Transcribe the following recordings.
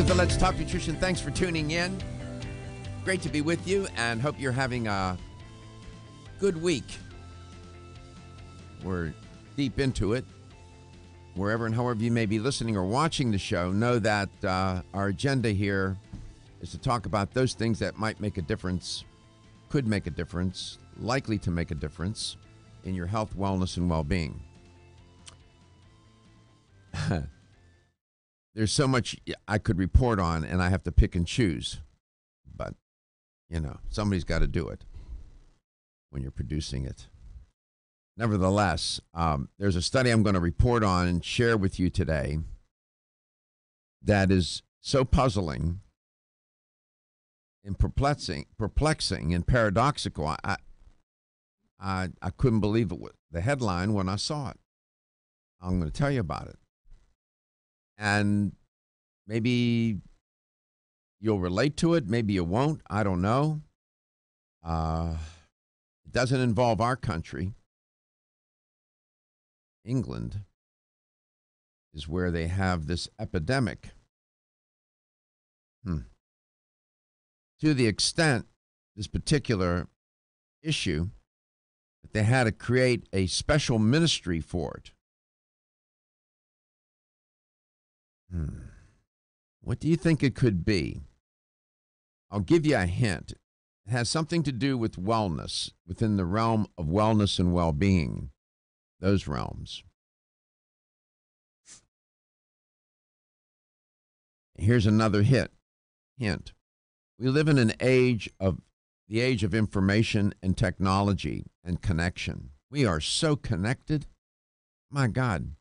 Welcome to Let's Talk Nutrition. Thanks for tuning in. Great to be with you, and hope you're having a good week. We're deep into it. Wherever and however you may be listening or watching the show, know that our agenda here is to talk about those things that might make a difference, could make a difference, likely to make a difference in your health, wellness, and well-being. There's so much I could report on, and I have to pick and choose. But, you know, somebody's got to do it when you're producing it. Nevertheless, there's a study I'm going to report on and share with you today that is so puzzling and perplexing and paradoxical. I couldn't believe the headline when I saw it. I'm going to tell you about it. And maybe you'll relate to it. Maybe you won't. I don't know. It doesn't involve our country. England is where they have this epidemic. To the extent, this particular issue, that they had to create a special ministry for it. What do you think it could be? I'll give you a hint. It has something to do with wellness, within the realm of wellness and well-being, those realms. Here's another hint. We live in the age of information and technology and connection. We are so connected. My God.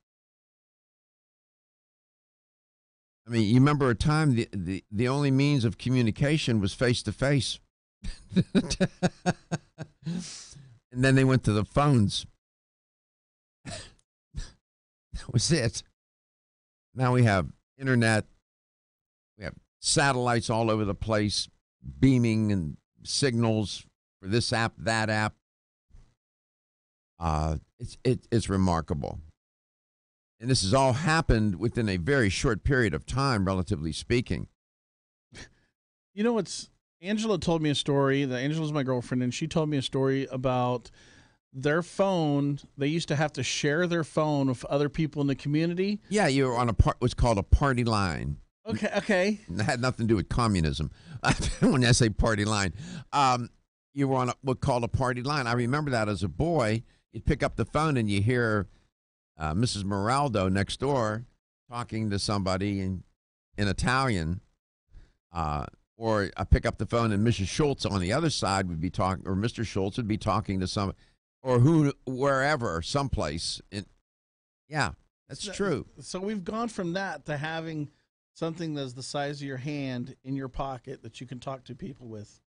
I mean, you remember a time the only means of communication was face-to-face. And then they went to the phones. That was it. Now we have internet. We have satellites all over the place, beaming and signals for this app, that app. It's remarkable. And this has all happened within a very short period of time, relatively speaking. You know, Angela told me a story. Angela's my girlfriend, and she told me a story about their phone. They used to have to share their phone with other people in the community. Yeah, you were on what's called a party line. Okay. It had nothing to do with communism. When I say party line, you were on what's called a party line. I remember that as a boy. You'd pick up the phone and you hear Mrs. Moraldo next door talking to somebody in Italian, or I pick up the phone and Mrs. Schultz on the other side would be talking, or Mr. Schultz would be talking to some, or wherever, someplace. Yeah, that's true. So we've gone from that to having something that's the size of your hand in your pocket that you can talk to people with.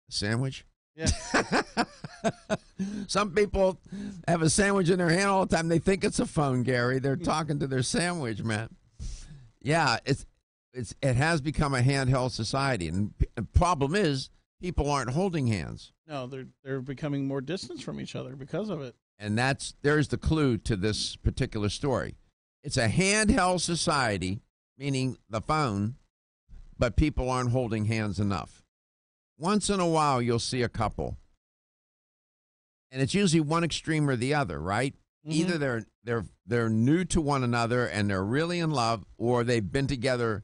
A sandwich? Yeah. Some people have a sandwich in their hand all the time. They think it's a phone, Gary. They're talking to their sandwich, man. Yeah, it has become a handheld society, and the problem is people aren't holding hands. No, they're becoming more distant from each other because of it. And there's the clue to this particular story. It's a handheld society, meaning the phone, but people aren't holding hands enough. Once in a while, you'll see a couple. And it's usually one extreme or the other, right? Mm-hmm. Either they're new to one another and they're really in love, or they've been together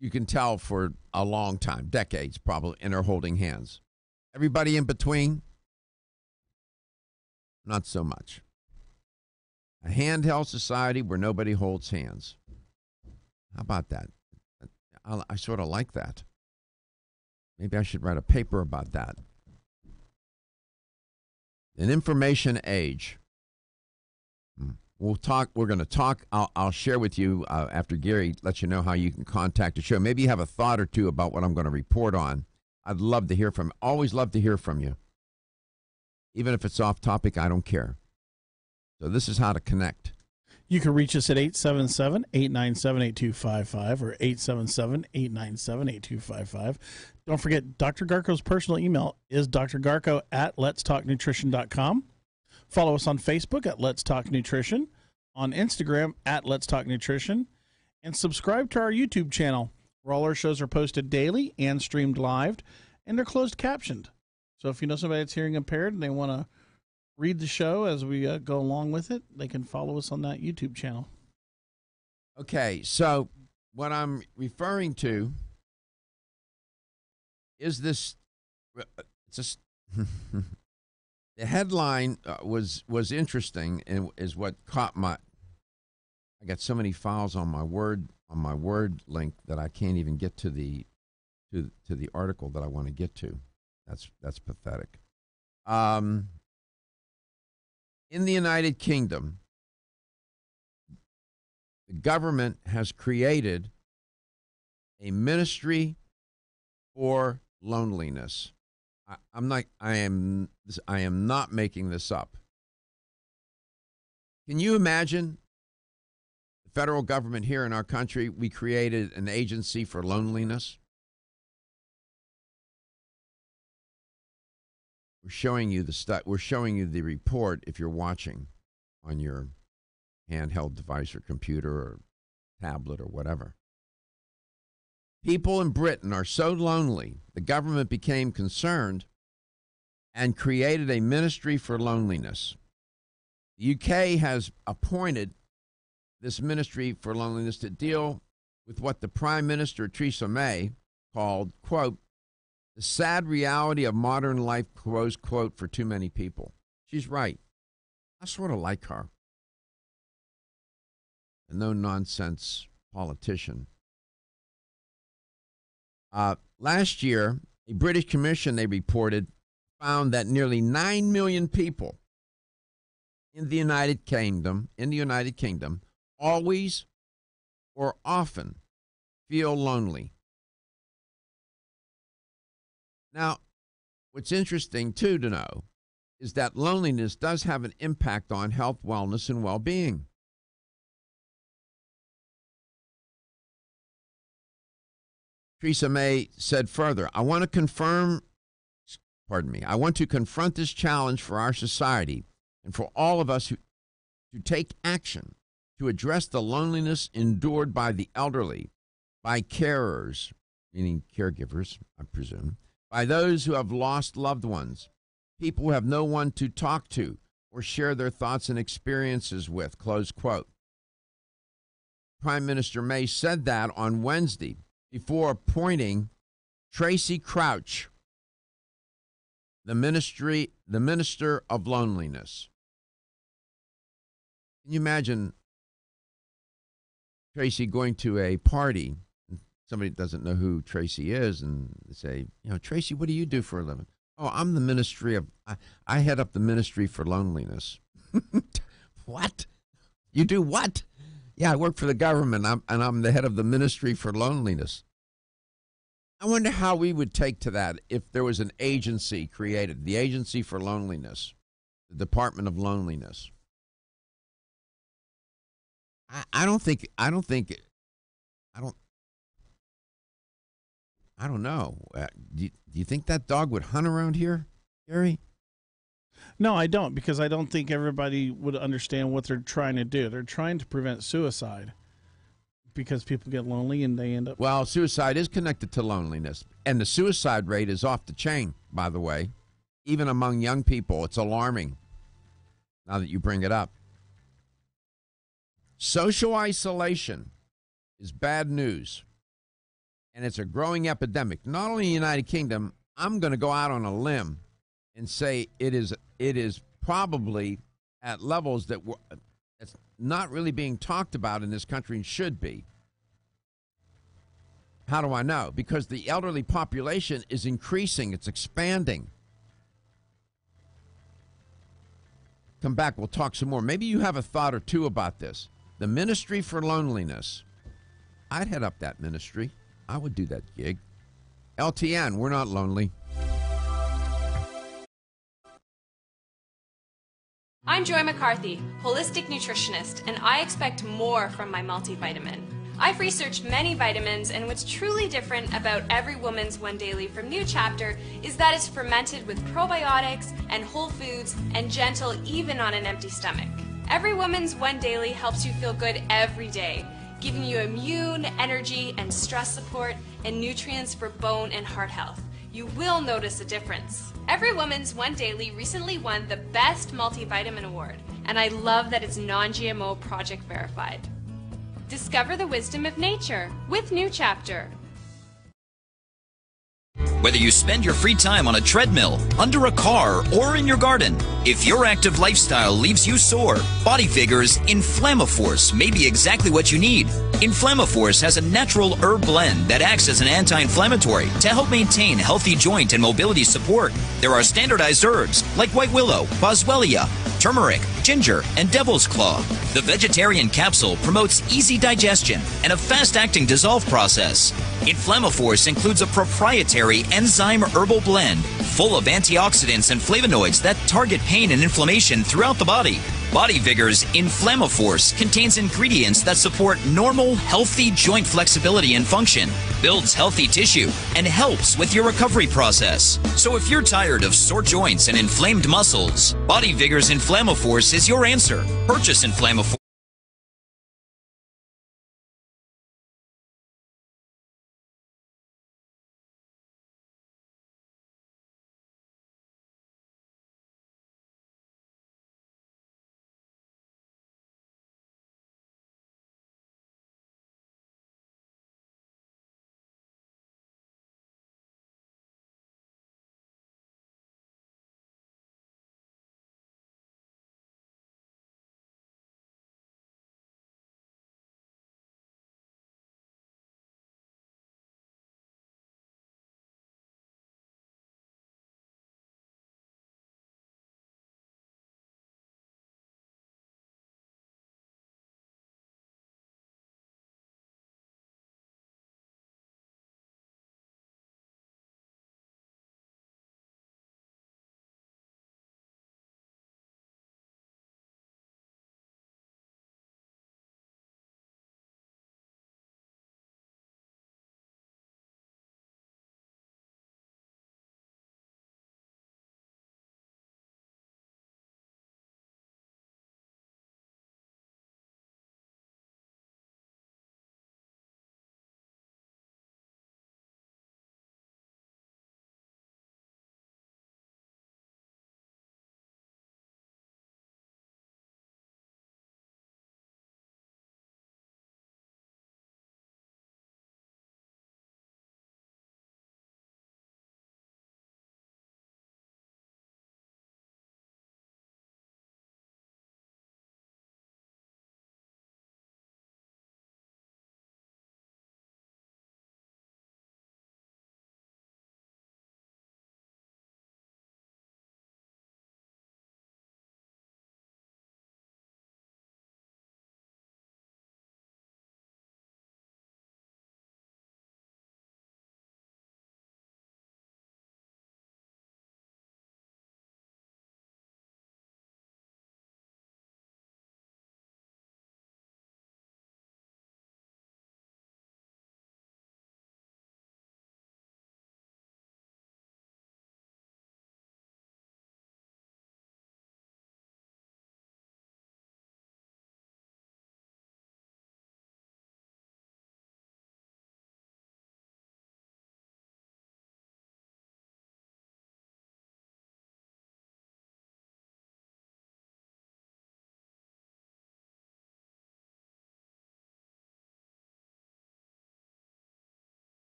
you can tell for a long time, decades probably, and are holding hands. Everybody in between, not so much. A handheld society where nobody holds hands. How about that? I sort of like that. Maybe I should write a paper about that. An information age. We're going to talk. I'll share with you after Gary lets you know how you can contact the show. Maybe you have a thought or two about what I'm going to report on. I'd love to hear from you. Always love to hear from you. Even if it's off topic, I don't care. So this is how to connect. You can reach us at 877-897-8255 or 877-897-8255. Don't forget, Dr. Garko's personal email is drgarko@letstalknutrition.com. Follow us on Facebook at Let's Talk Nutrition, on Instagram at Let's Talk Nutrition, And subscribe to our YouTube channel, where all our shows are posted daily and streamed live, and they're closed captioned. So if you know somebody that's hearing impaired and they want to read the show as we go along with it, they can follow us on that YouTube channel. Okay, so what I'm referring to is this. It's just the headline was interesting and is what caught my. I got so many files on my Word link that I can't even get to the article that I want to get to. That's pathetic. In the United Kingdom, the government has created a ministry for loneliness. I am not making this up. Can you imagine? Federal government here in our country, we created an agency for loneliness. We're showing you we're showing you the report if you're watching on your handheld device or computer or tablet or whatever. People in Britain are so lonely, the government became concerned and created a ministry for loneliness. The UK has appointed this ministry for loneliness to deal with what the Prime Minister, Theresa May, called, quote, the sad reality of modern life, close quote, for too many people. She's right. I sort of like her. A no-nonsense politician. Last year, a British commission, they reported, found that nearly 9 million people in the United Kingdom always or often feel lonely. Now, what's interesting, too, to know is that loneliness does have an impact on health, wellness, and well-being. Theresa May said further, I want to confront this challenge for our society and for all of us to take action to address the loneliness endured by the elderly, by carers, meaning caregivers, I presume, by those who have lost loved ones, people who have no one to talk to or share their thoughts and experiences with, close quote. Prime Minister May said that on Wednesday before appointing Tracy Crouch, the Minister of Loneliness. Can you imagine Tracy going to a party, and somebody doesn't know who Tracy is, and they say, Tracy, what do you do for a living? Oh, I'm the ministry of, I head up the ministry for loneliness. What? You do what? Yeah, I work for the government, and I'm the head of the ministry for loneliness. I wonder how we would take to that if there was an agency created, the Agency for Loneliness, the Department of Loneliness. I don't know. Do you think that dog would hunt around here, Gary? No, I don't, because I don't think everybody would understand what they're trying to do. They're trying to prevent suicide because people get lonely and they end up... Well, suicide is connected to loneliness, and the suicide rate is off the chain, by the way. Even among young people, it's alarming now that you bring it up. Social isolation is bad news, and it's a growing epidemic. Not only in the United Kingdom, I'm going to go out on a limb and say it is probably at levels that it's not really being talked about in this country and should be. How do I know? Because the elderly population is increasing. It's expanding. Come back. We'll talk some more. Maybe you have a thought or two about this. The Ministry for Loneliness. I'd head up that ministry. I would do that gig. LTN, we're not lonely. I'm Joy McCarthy, holistic nutritionist, and I expect more from my multivitamin. I've researched many vitamins, and what's truly different about Every Woman's One Daily from New Chapter is that it's fermented with probiotics and whole foods and gentle even on an empty stomach. Every Woman's One Daily helps you feel good every day. giving you immune, energy, and stress support, and nutrients for bone and heart health. You will notice a difference. Every Woman's One Daily recently won the Best Multivitamin Award, and I love that it's non-GMO project verified. Discover the wisdom of nature with New Chapter. Whether you spend your free time on a treadmill, under a car, or in your garden, if your active lifestyle leaves you sore, Body Vigor's Inflammaforce may be exactly what you need. Inflammaforce has a natural herb blend that acts as an anti-inflammatory to help maintain healthy joint and mobility support. There are standardized herbs like white willow, boswellia, turmeric, ginger, and devil's claw. The vegetarian capsule promotes easy digestion and a fast-acting dissolve process. Inflammaforce includes a proprietary enzyme herbal blend full of antioxidants and flavonoids that target pain and inflammation throughout the body. Body Vigor's Inflammaforce contains ingredients that support normal, healthy joint flexibility and function, builds healthy tissue, and helps with your recovery process. So if you're tired of sore joints and inflamed muscles, Body Vigor's Inflammaforce is your answer. Purchase Inflammaforce.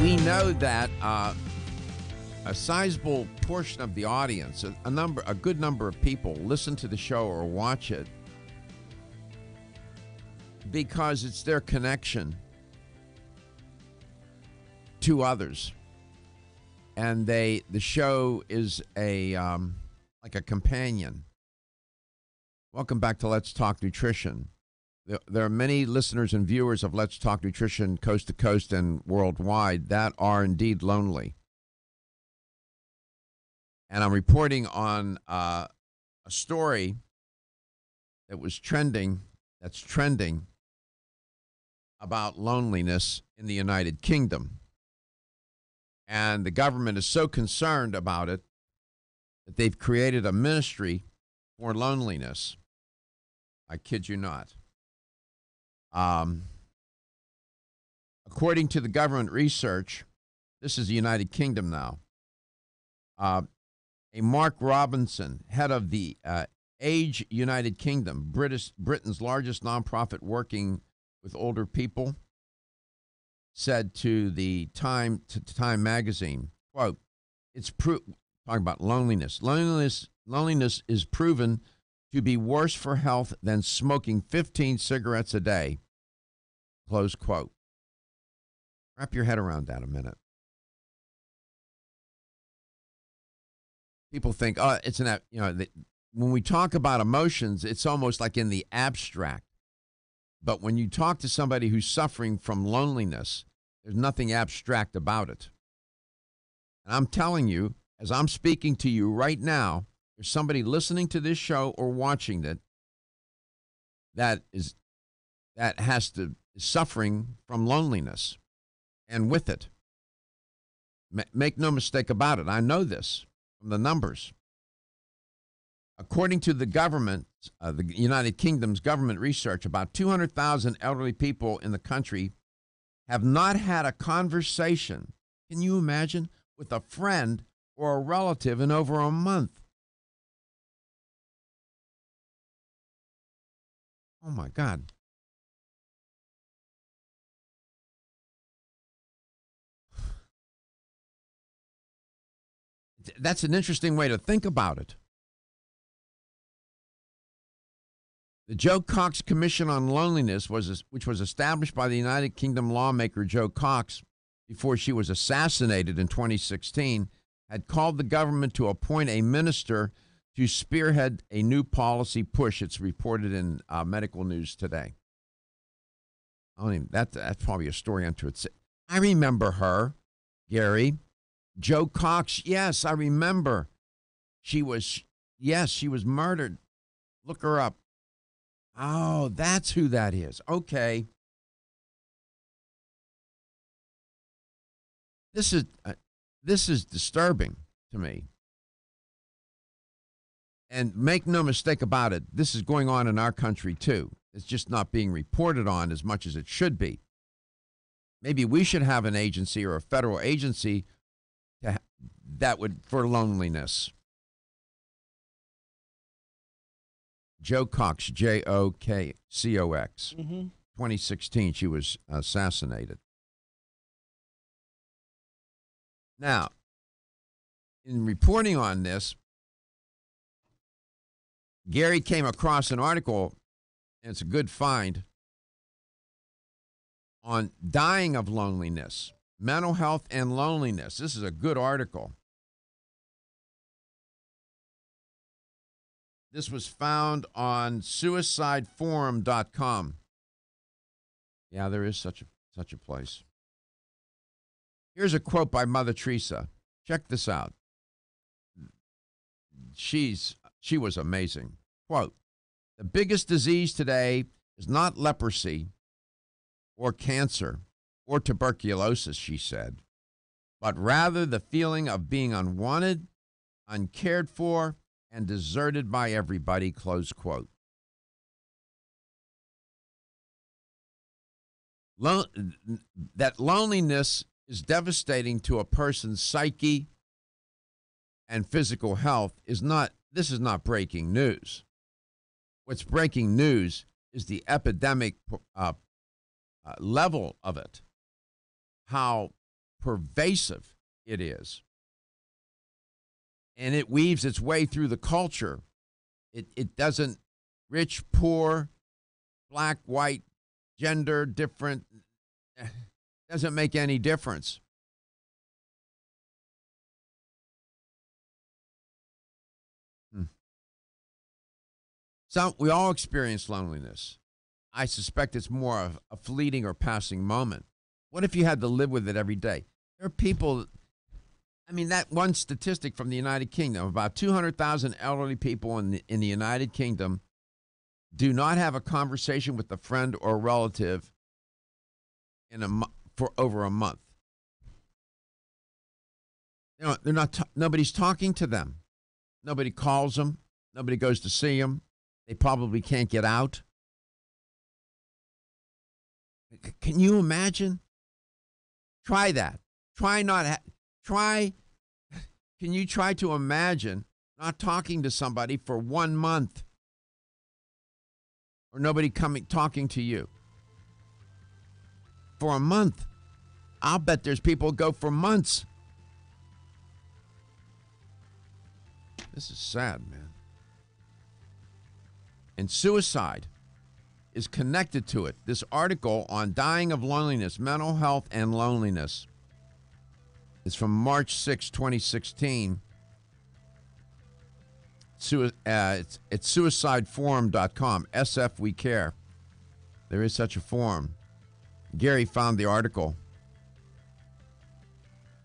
We know that a sizable portion of the audience, a good number of people listen to the show or watch it because it's their connection to others, and the show is a like a companion. Welcome back to Let's Talk Nutrition. There are many listeners and viewers of Let's Talk Nutrition coast to coast and worldwide that are indeed lonely. And I'm reporting on a story that's trending about loneliness in the United Kingdom. And the government is so concerned about it that they've created a ministry for loneliness. I kid you not. According to the government research, this is the United Kingdom now. A Mark Robinson, head of the Age United Kingdom, Britain's largest nonprofit working with older people, said to the Time magazine, quote, talking about loneliness. Loneliness is proven to be worse for health than smoking 15 cigarettes a day, close quote. Wrap your head around that a minute. People think, oh, it's when we talk about emotions, it's almost like in the abstract. But when you talk to somebody who's suffering from loneliness, there's nothing abstract about it. And I'm telling you, as I'm speaking to you right now, there's somebody listening to this show or watching it is suffering from loneliness, and with it. Make no mistake about it. I know this from the numbers. According to the government, the United Kingdom's government research, about 200,000 elderly people in the country have not had a conversation, can you imagine, with a friend or a relative in over a month. Oh, my God. That's an interesting way to think about it. The Joe Cox Commission on Loneliness, which was established by the United Kingdom lawmaker Joe Cox before she was assassinated in 2016, had called the government to appoint a minister to spearhead a new policy push. It's reported in Medical News Today. That's probably a story unto itself. I remember her, Gary. Joe Cox, yes, I remember. She was murdered. Look her up. Oh, that's who that is. Okay. This is disturbing to me. And make no mistake about it, this is going on in our country too. It's just not being reported on as much as it should be. Maybe we should have an agency or a federal agency for loneliness. Joe Cox, Jokcox. 2016, she was assassinated. Now, in reporting on this, Gary came across an article, and it's a good find, on dying of loneliness, mental health and loneliness. This is a good article. This was found on suicideforum.com. Yeah, there is such a place. Here's a quote by Mother Teresa. Check this out. She was amazing. Quote, "The biggest disease today is not leprosy or cancer or tuberculosis," she said, "but rather the feeling of being unwanted, uncared for, and deserted by everybody," close quote. That loneliness is devastating to a person's psyche and physical health this is not breaking news. What's breaking news is the epidemic level of it, how pervasive it is. And it weaves its way through the culture. It doesn't, rich, poor, black, white, gender, different, doesn't make any difference. So we all experience loneliness. I suspect it's more of a fleeting or passing moment. What if you had to live with it every day? There are people, that one statistic from the United Kingdom, about 200,000 elderly people in the United Kingdom do not have a conversation with a friend or relative for over a month. They're not. Nobody's talking to them. Nobody calls them. Nobody goes to see them. They probably can't get out. Can you imagine? Try that. Try. Can you try to imagine not talking to somebody for 1 month, or nobody talking to you for a month? I'll bet there's people who go for months. This is sad, man. And suicide is connected to it. This article on dying of loneliness, mental health and loneliness, is from March 6, 2016. It's suicideforum.com, SF We Care. There is such a forum. Gary found the article.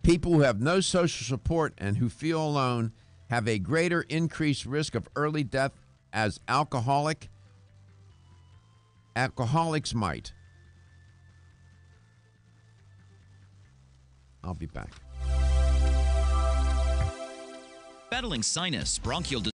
People who have no social support and who feel alone have a greater increased risk of early death as alcoholics might. I'll be back. Battling sinus, bronchial disease.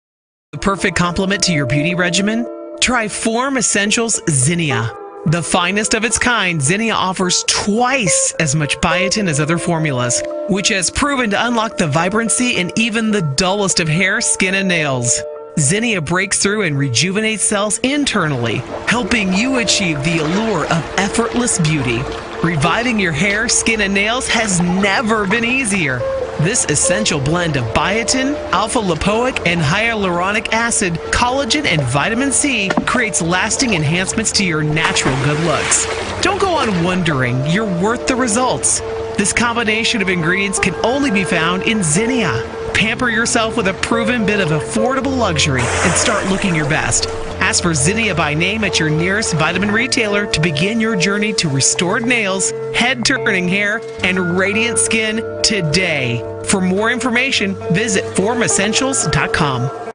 The perfect complement to your beauty regimen? Try Form Essentials Zinnia. The finest of its kind, Zinnia offers twice as much biotin as other formulas, which has proven to unlock the vibrancy in even the dullest of hair, skin, and nails. Zinnia breaks through and rejuvenates cells internally, helping you achieve the allure of effortless beauty. Reviving your hair, skin, and nails has never been easier. This essential blend of biotin, alpha-lipoic, and hyaluronic acid, collagen, and vitamin C creates lasting enhancements to your natural good looks. Don't go on wondering. You're worth the results. This combination of ingredients can only be found in Zinnia. Pamper yourself with a proven bit of affordable luxury and start looking your best. Ask for Zinnia by name at your nearest vitamin retailer to begin your journey to restored nails, head-turning hair, and radiant skin today. For more information, visit formessentials.com.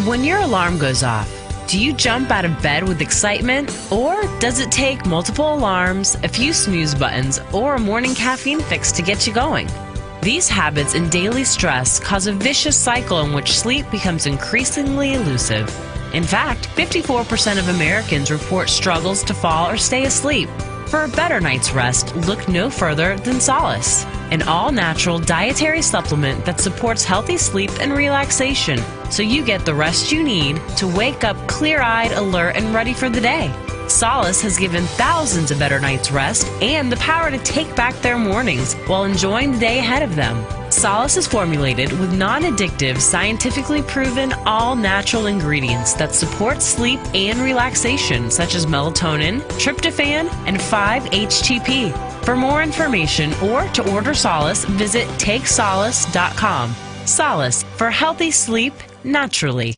When your alarm goes off, do you jump out of bed with excitement? Or does it take multiple alarms, a few snooze buttons, or a morning caffeine fix to get you going? These habits and daily stress cause a vicious cycle in which sleep becomes increasingly elusive. In fact, 54% of Americans report struggles to fall or stay asleep. For a better night's rest, look no further than Solace, an all-natural dietary supplement that supports healthy sleep and relaxation, so you get the rest you need to wake up clear-eyed, alert, and ready for the day. Solace has given thousands a better night's rest and the power to take back their mornings while enjoying the day ahead of them. Solace is formulated with non-addictive, scientifically proven, all-natural ingredients that support sleep and relaxation, such as melatonin, tryptophan, and 5-HTP. For more information or to order Solace, visit takesolace.com. Solace for healthy sleep naturally.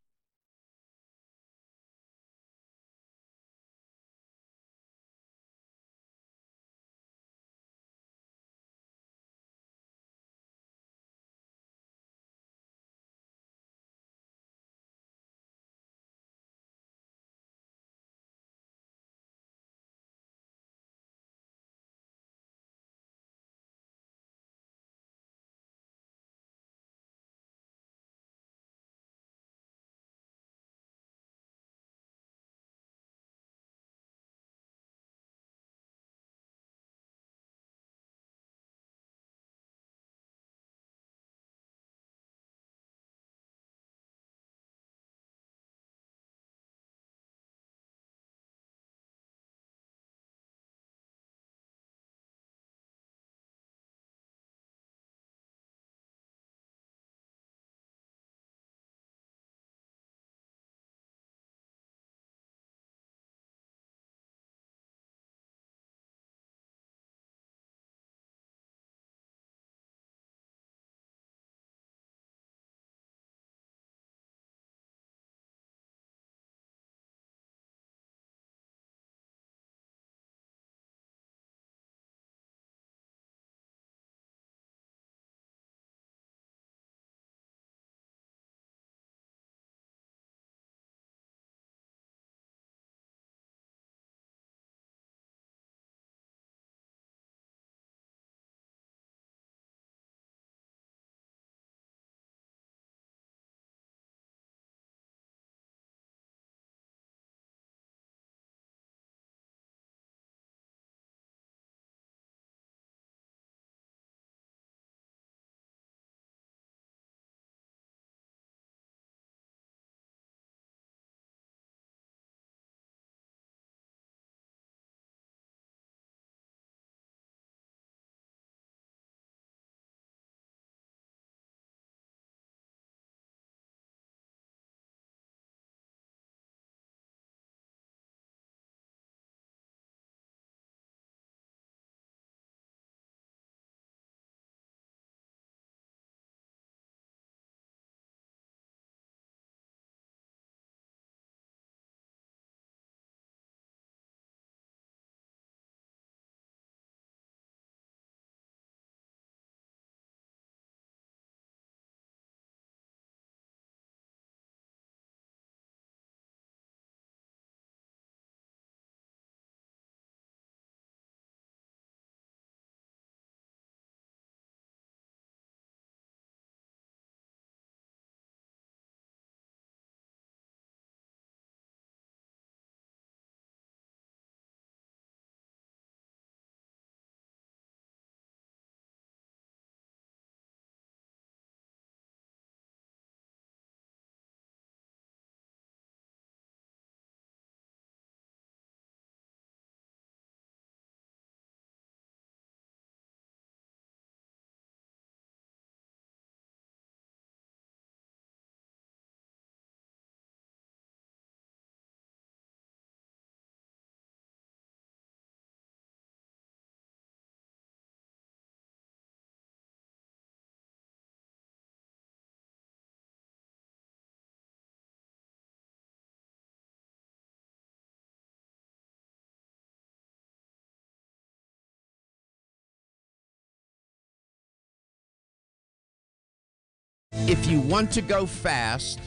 If you want to go fast,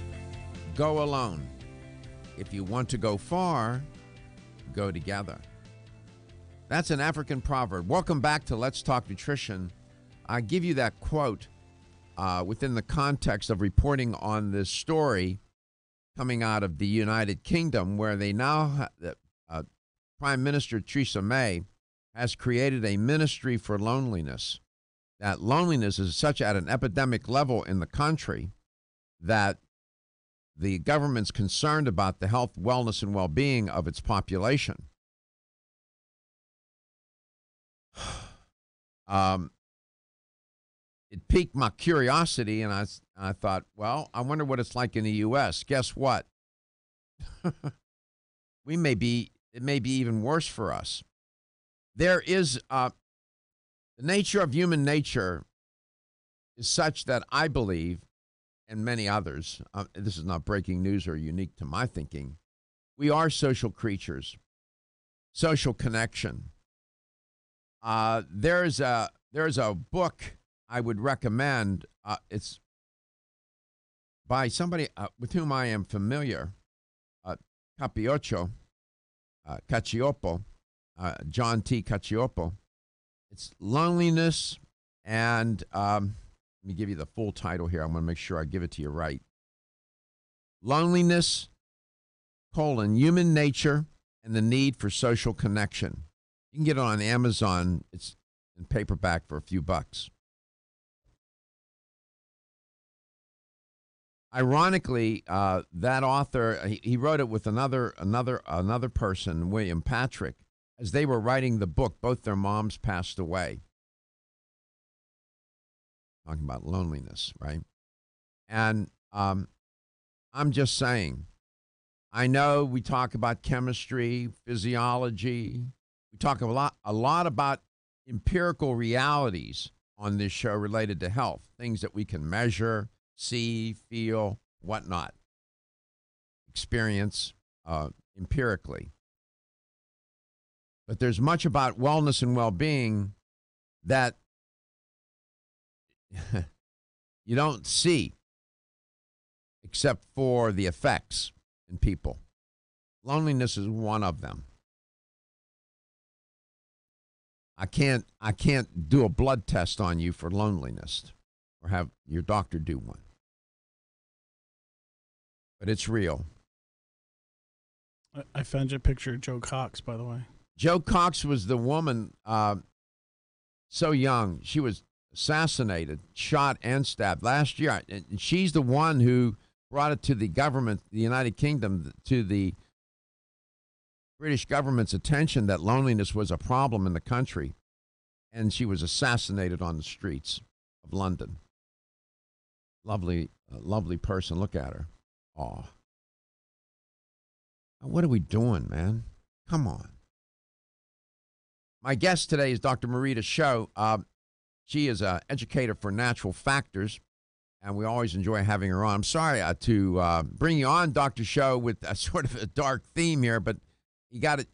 go alone. If you want to go far, go together. That's an African proverb. Welcome back to Let's Talk Nutrition. I give you that quote within the context of reporting on this story coming out of the United Kingdom, where they now, Prime Minister Theresa May has created a ministry for loneliness. That loneliness is such at an epidemic level in the country that the government's concerned about the health, wellness, and well-being of its population. It piqued my curiosity, and I thought, well, I wonder what it's like in the U.S. Guess what? It may be even worse for us. There is the nature of human nature is such that I believe, and many others, this is not breaking news or unique to my thinking, we are social creatures, social connection. There's a book I would recommend. It's by somebody with whom I am familiar, Cacioppo, John T. Cacioppo. It's Loneliness, and let me give you the full title here. I'm going to make sure I give it to you right. Loneliness, Human Nature and the Need for Social Connection. You can get it on Amazon. It's in paperback for a few bucks. Ironically, that author, he wrote it with another person, William Patrick. As they were writing the book, both their moms passed away. Talking about loneliness, right? And I'm just saying, I know we talk about chemistry, physiology. We talk a lot about empirical realities on this show related to health, things that we can measure, see, feel, whatnot, experience empirically. But there's much about wellness and well-being that you don't see except for the effects in people. Loneliness is one of them. I can't do a blood test on you for loneliness or have your doctor do one. But it's real. I found you a picture of Joe Cox, by the way. Joe Cox was the woman, so young. She was assassinated, shot, and stabbed last year. And she's the one who brought it to the government, the United Kingdom, to the British government's attention that loneliness was a problem in the country. And she was assassinated on the streets of London. Lovely, lovely person. Look at her. Aw. What are we doing, man? Come on. My guest today is Dr. Marita Show. She is an educator for natural factors, and we always enjoy having her on. I'm sorry to bring you on, Dr. Show, with a sort of a dark theme here, but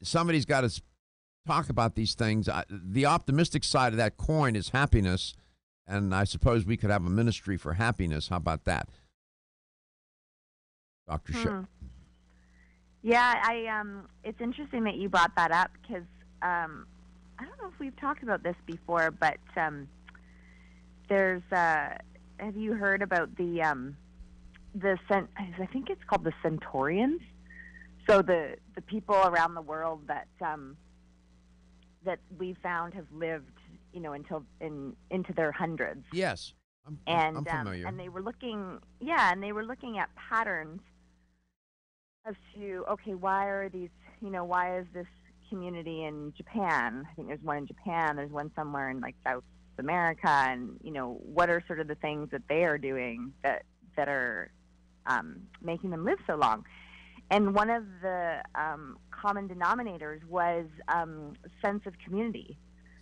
somebody's got to talk about these things. The optimistic side of that coin is happiness, and I suppose we could have a ministry for happiness. How about that, Dr. Show? Yeah, it's interesting that you brought that up because I don't know if we've talked about this before, but there's have you heard about I think it's called the Centaurians? So the people around the world that we found have lived, until into their hundreds. Yes, I'm familiar. And they were looking at patterns as to, okay, why is this community in Japan? I think there's one in Japan, there's one somewhere in like South America, and what are sort of the things that they are doing that are making them live so long. And one of the common denominators was sense of community.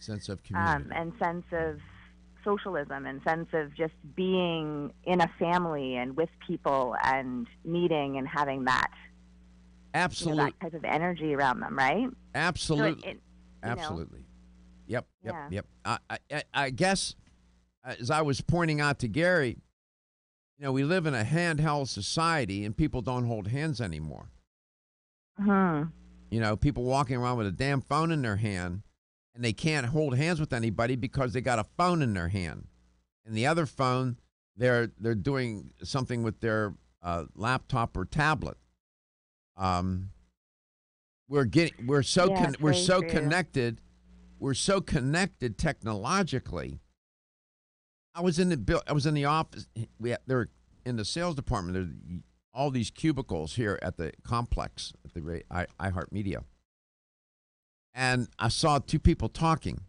And sense of socialism, and sense of just being in a family and with people and meeting and having that. Absolutely. That type of energy around them, right? Absolutely. Absolutely. Yep. I guess, as I was pointing out to Gary, we live in a handheld society and people don't hold hands anymore. People walking around with a damn phone in their hand and they can't hold hands with anybody because they got a phone in their hand. And the other phone, they're doing something with their laptop or tablet. We're so connected. We're so connected technologically. I was in the office. They're in the sales department. There's all these cubicles here at the complex at the iHeartMedia, and I saw two people talking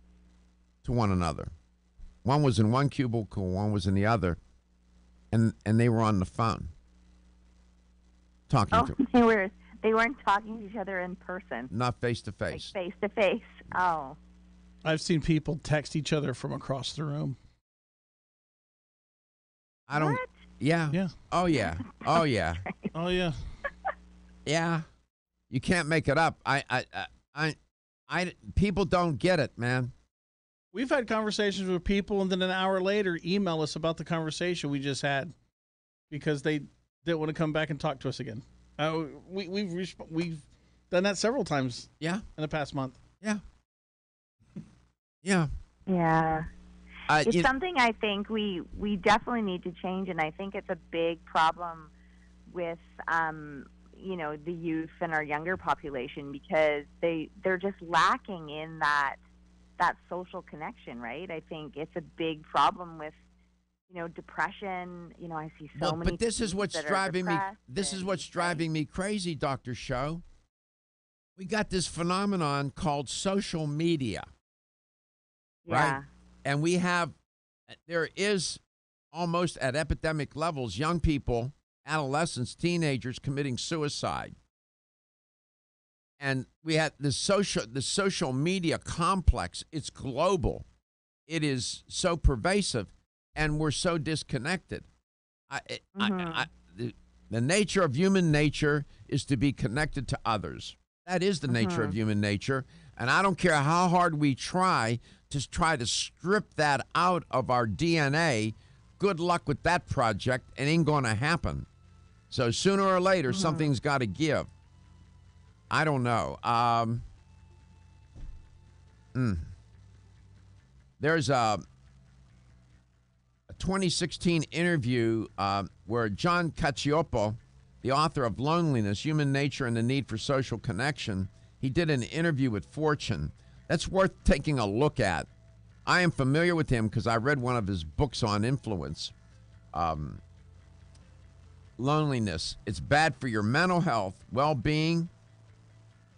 to one another. One was in one cubicle, one was in the other, and they were on the phone talking to. They weren't talking to each other in person. Not face to face. Face to face. Oh. I've seen people text each other from across the room. I don't. What? Yeah. Yeah. Oh yeah. Oh yeah. Oh yeah. Yeah. You can't make it up. People don't get it, man. We've had conversations with people, and then an hour later, email us about the conversation we just had because they didn't want to come back and talk to us again. We've done that several times. Yeah. In the past month. Yeah. Yeah. Yeah. It's something I think we definitely need to change, and I think it's a big problem with the youth and our younger population because they're just lacking in that social connection, right? I think it's a big problem with depression. I see so many. But this is what's driving me. This is what's driving me crazy, Dr. Show. We got this phenomenon called social media. Yeah. Right? And there is almost at epidemic levels, young people, adolescents, teenagers committing suicide. And we have the social media complex. It's global. It is so pervasive, and we're so disconnected. The nature of human nature is to be connected to others. That is the nature of human nature. And I don't care how hard we try to strip that out of our DNA. Good luck with that project. It ain't going to happen. So sooner or later, something's got to give. I don't know. There's a 2016 interview where John Cacioppo, the author of Loneliness, Human Nature and the Need for Social Connection, he did an interview with Fortune. That's worth taking a look at. I am familiar with him because I read one of his books on influence. Loneliness. It's bad for your mental health, well-being,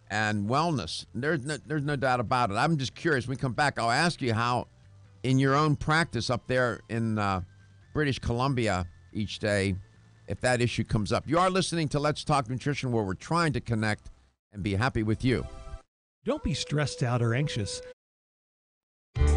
and wellness. There's no doubt about it. I'm just curious. When we come back, I'll ask you how, in your own practice up there in British Columbia each day, if that issue comes up. You are listening to Let's Talk Nutrition, where we're trying to connect and be happy with you. Don't be stressed out or anxious.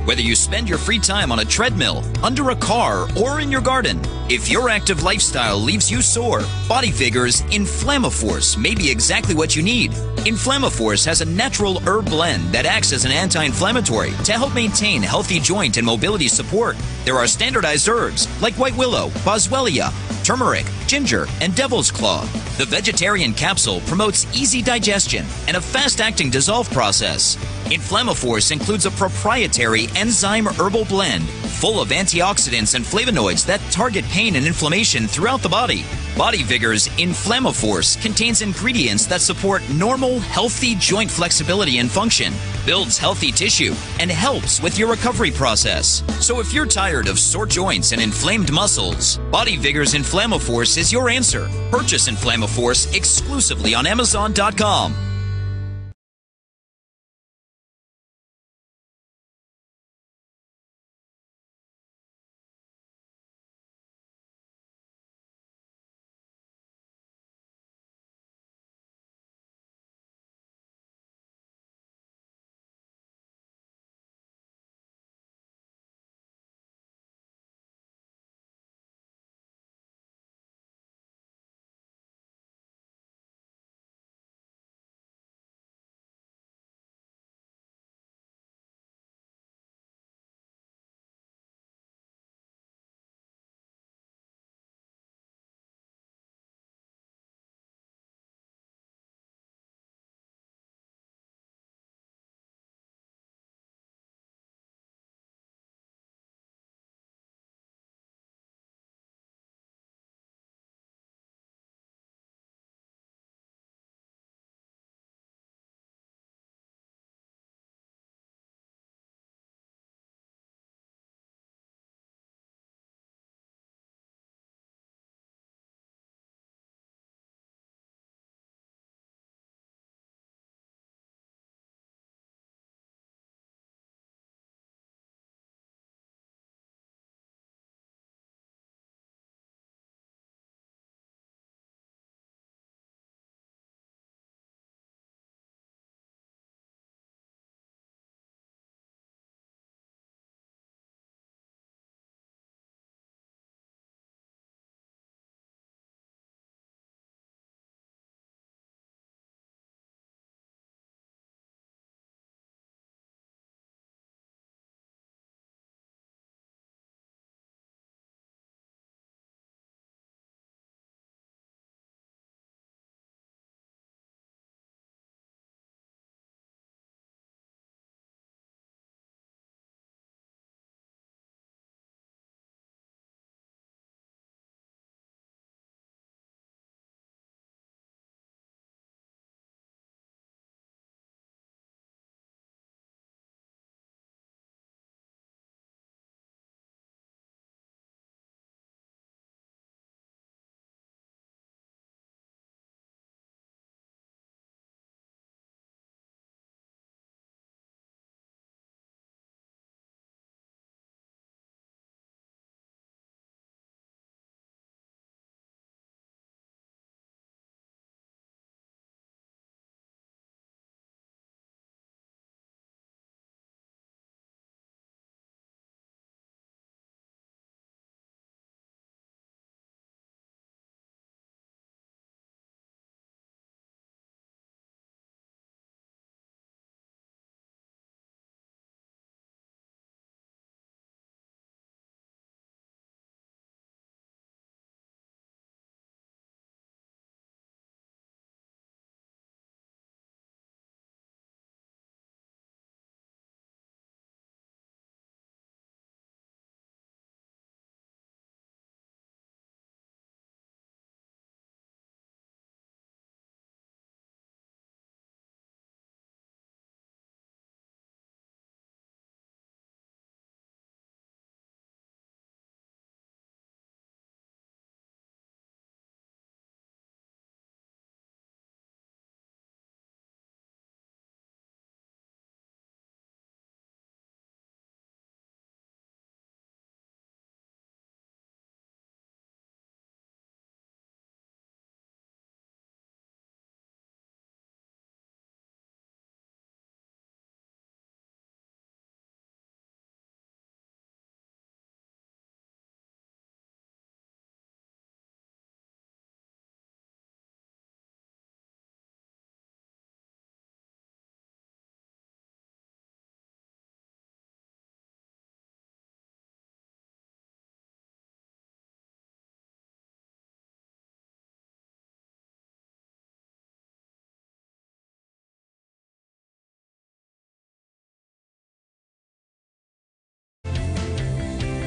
Whether you spend your free time on a treadmill, under a car, or in your garden, if your active lifestyle leaves you sore, Body Vigor's Inflammaforce may be exactly what you need. Inflammaforce has a natural herb blend that acts as an anti-inflammatory to help maintain healthy joint and mobility support. There are standardized herbs like white willow, boswellia, turmeric, ginger, and devil's claw. The vegetarian capsule promotes easy digestion and a fast-acting dissolve process. Inflammaforce includes a proprietary enzyme herbal blend full of antioxidants and flavonoids that target pain and inflammation throughout the body. Body Vigor's Inflammaforce contains ingredients that support normal, healthy joint flexibility and function, builds healthy tissue, and helps with your recovery process. So if you're tired of sore joints and inflamed muscles, Body Vigor's Inflammaforce is your answer. Purchase Inflammaforce exclusively on Amazon.com.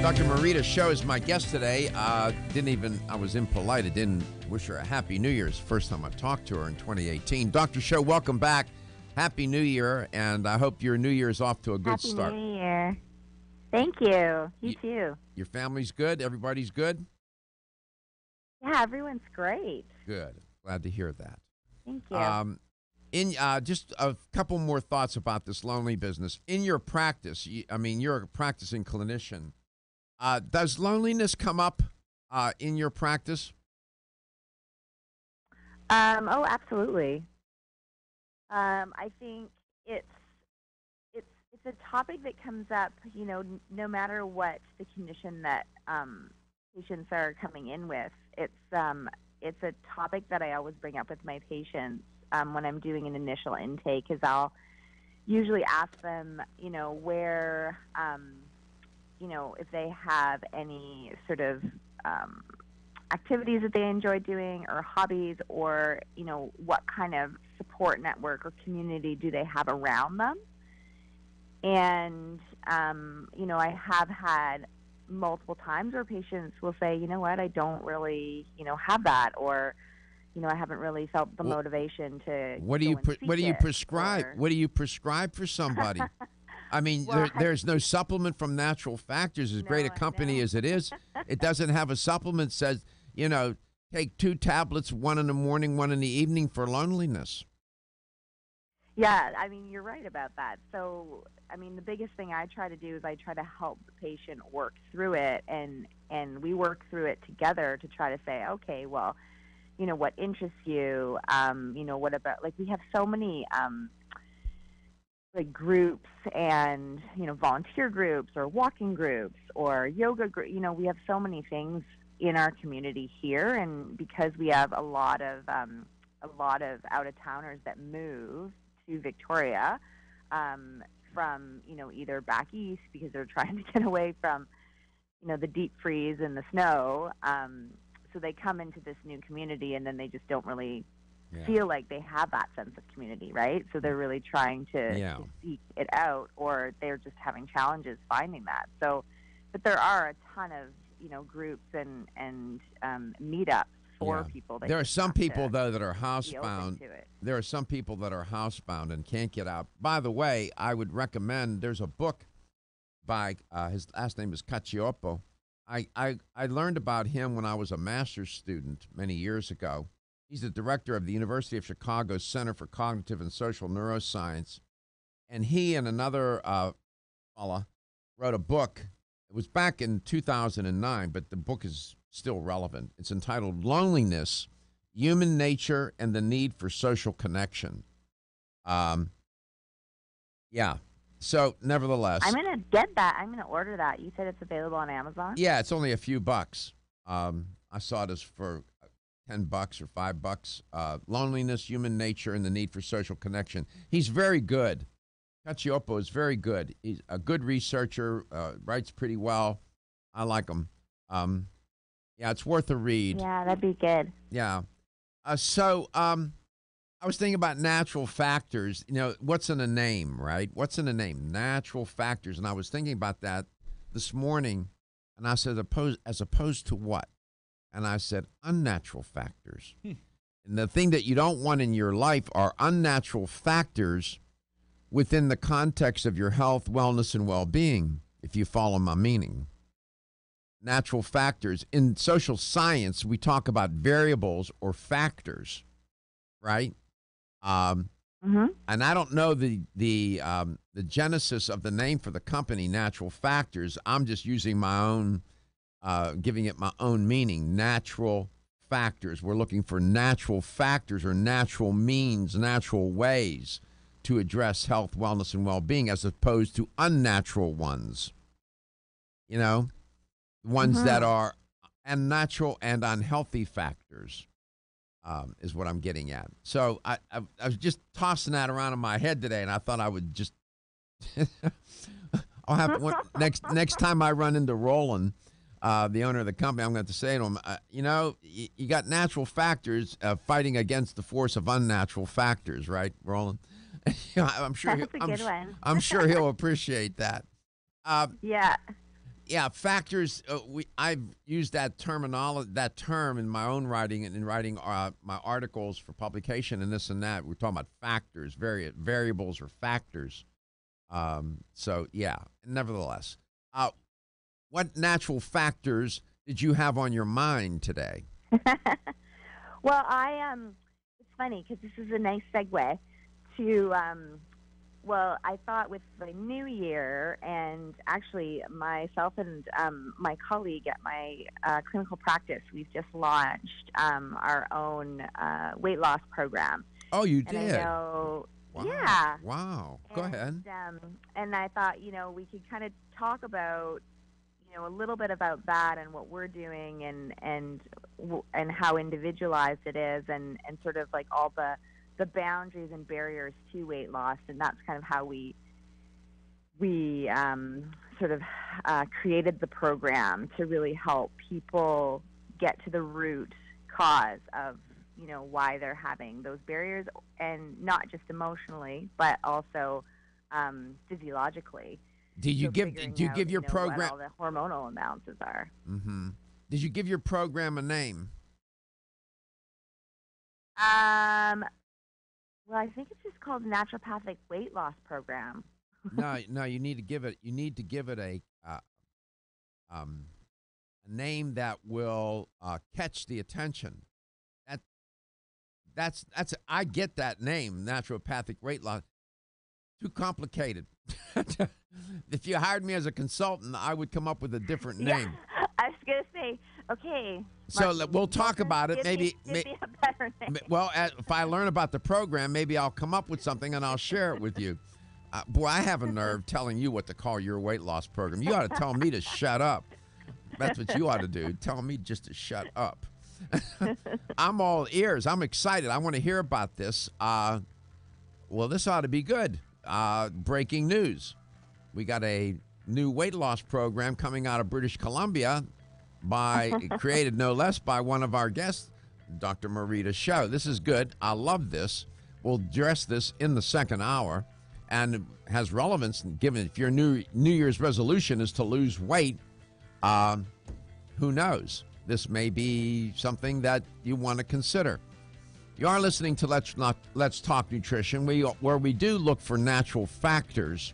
Dr. Marita Show is my guest today. I was impolite. I didn't wish her a Happy New Year's. First time I talked to her in 2018. Dr. Show, welcome back. Happy New Year, and I hope your New Year's off to a good start. Happy New Year. Thank you. You too. Your family's good? Everybody's good? Yeah, everyone's great. Good. Glad to hear that. Thank you. Just a couple more thoughts about this lonely business. In your practice, you're a practicing clinician. Does loneliness come up in your practice? Oh, absolutely. I think it's a topic that comes up, no matter what the condition that patients are coming in with. It's a topic that I always bring up with my patients when I'm doing an initial intake, is I'll usually ask them, where, if they have any sort of activities that they enjoy doing or hobbies, or, what kind of support network or community do they have around them. And, I have had multiple times where patients will say, you know what, I don't really, have that, or, I haven't really felt the motivation to. What do you prescribe? What do you prescribe for somebody? I mean, there's no supplement from Natural Factors, as great a company as it is. It doesn't have a supplement that says, take 2 tablets, 1 in the morning, 1 in the evening for loneliness. Yeah, you're right about that. So, the biggest thing I try to do is I try to help the patient work through it, and we work through it together to try to say, okay, well, what interests you? What about, we have so many groups and, volunteer groups or walking groups or yoga groups. We have so many things in our community here, and because we have a lot of out-of-towners that move to Victoria from, either back east because they're trying to get away from, the deep freeze and the snow. So they come into this new community, and then they just don't really feel like they have that sense of community, right? So they're really trying to seek it out, or they're just having challenges finding that. So, but there are a ton of, groups and meetups for people. There are some people, though, that are housebound. There are some people that are housebound and can't get out. By the way, I would recommend, there's a book by, his last name is Cacioppo. I learned about him when I was a master's student many years ago. He's the director of the University of Chicago's Center for Cognitive and Social Neuroscience. And he and another fella wrote a book. It was back in 2009, but the book is still relevant. It's entitled Loneliness, Human Nature, and the Need for Social Connection. So, nevertheless, I'm going to get that. I'm going to order that. You said it's available on Amazon? Yeah, it's only a few bucks. I saw it as for $10 or $5. Loneliness, Human Nature, and the Need for Social Connection. He's very good. Cacioppo is very good. He's a good researcher, writes pretty well. I like him. It's worth a read. Yeah, that'd be good. Yeah. I was thinking about natural factors. What's in a name, right? What's in a name? Natural factors. And I was thinking about that this morning, and I said, as opposed to what? And I said, unnatural factors. And the thing that you don't want in your life are unnatural factors within the context of your health, wellness, and well-being, if you follow my meaning. Natural factors. In social science, we talk about variables or factors, right? And I don't know the genesis of the name for the company, Natural Factors. I'm just using my own, giving it my own meaning. Natural factors. We're looking for natural factors or natural means, natural ways to address health, wellness, and well-being, as opposed to unnatural ones. Ones that are unnatural and unhealthy factors. Is what I'm getting at. So I was just tossing that around in my head today, and I thought I would just I'll have to, next time I run into Roland, the owner of the company, I'm going to say to him, you got natural factors fighting against the force of unnatural factors, right, Roland? I'm sure. That's a good one. I'm sure he'll appreciate that. Yeah. Yeah, factors. I've used that term in my own writing and in writing my articles for publication and this and that. We're talking about factors, variables or factors. So yeah, nevertheless, what natural factors did you have on your mind today? Well, it's funny because this is a nice segue to well, I thought with the new year, and actually myself and my colleague at my clinical practice, we've just launched our own weight loss program. Oh, you And did? I know, Wow. yeah. Wow. Go ahead. And I thought, we could kind of talk about, a little bit about that and what we're doing, and how individualized it is, and sort of like all the boundaries and barriers to weight loss. And that's kind of how we sort of created the program to really help people get to the root cause of why they're having those barriers, and not just emotionally but also physiologically. Did you So give figuring do you out, give your what program all the hormonal imbalances are. Mm-hmm. Did you give your program a name? Well, I think it's just called Naturopathic Weight Loss Program. No, you need to give it a name that will catch the attention. That's I get that name, naturopathic weight loss. Too complicated. If you hired me as a consultant, I would come up with a different name. Yeah, I was gonna say, okay. So Martin, we'll talk about it. give Maybe, me a better name. well, if I learn about the program, maybe I'll come up with something and I'll share it with you. Boy, I have a nerve telling you what to call your weight loss program. You ought to tell me to shut up. That's what you ought to do. Tell me just to shut up. I'm all ears. I'm excited. I want to hear about this. Well, this ought to be good. Breaking news. We got a new weight loss program coming out of British Columbia created no less by one of our guests, Dr. Marita Show. This is good. I love this. We'll address this in the second hour, and it has relevance given if your New Year's resolution is to lose weight. Who knows? This may be something that you want to consider. You are listening to Let's Talk Nutrition, where we do look for natural factors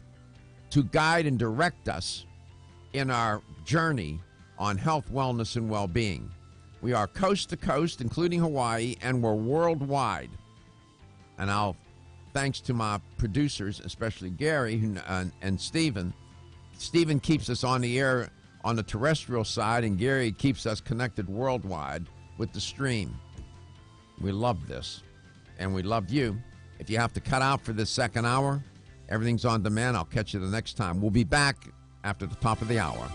to guide and direct us in our journey on health, wellness, and well-being. We are coast to coast, including Hawaii, and we're worldwide. And thanks to my producers, especially Gary and Stephen. Stephen keeps us on the air on the terrestrial side, and Gary keeps us connected worldwide with the stream. We love this, and we love you. If you have to cut out for this second hour, everything's on demand. I'll catch you the next time. We'll be back after the top of the hour.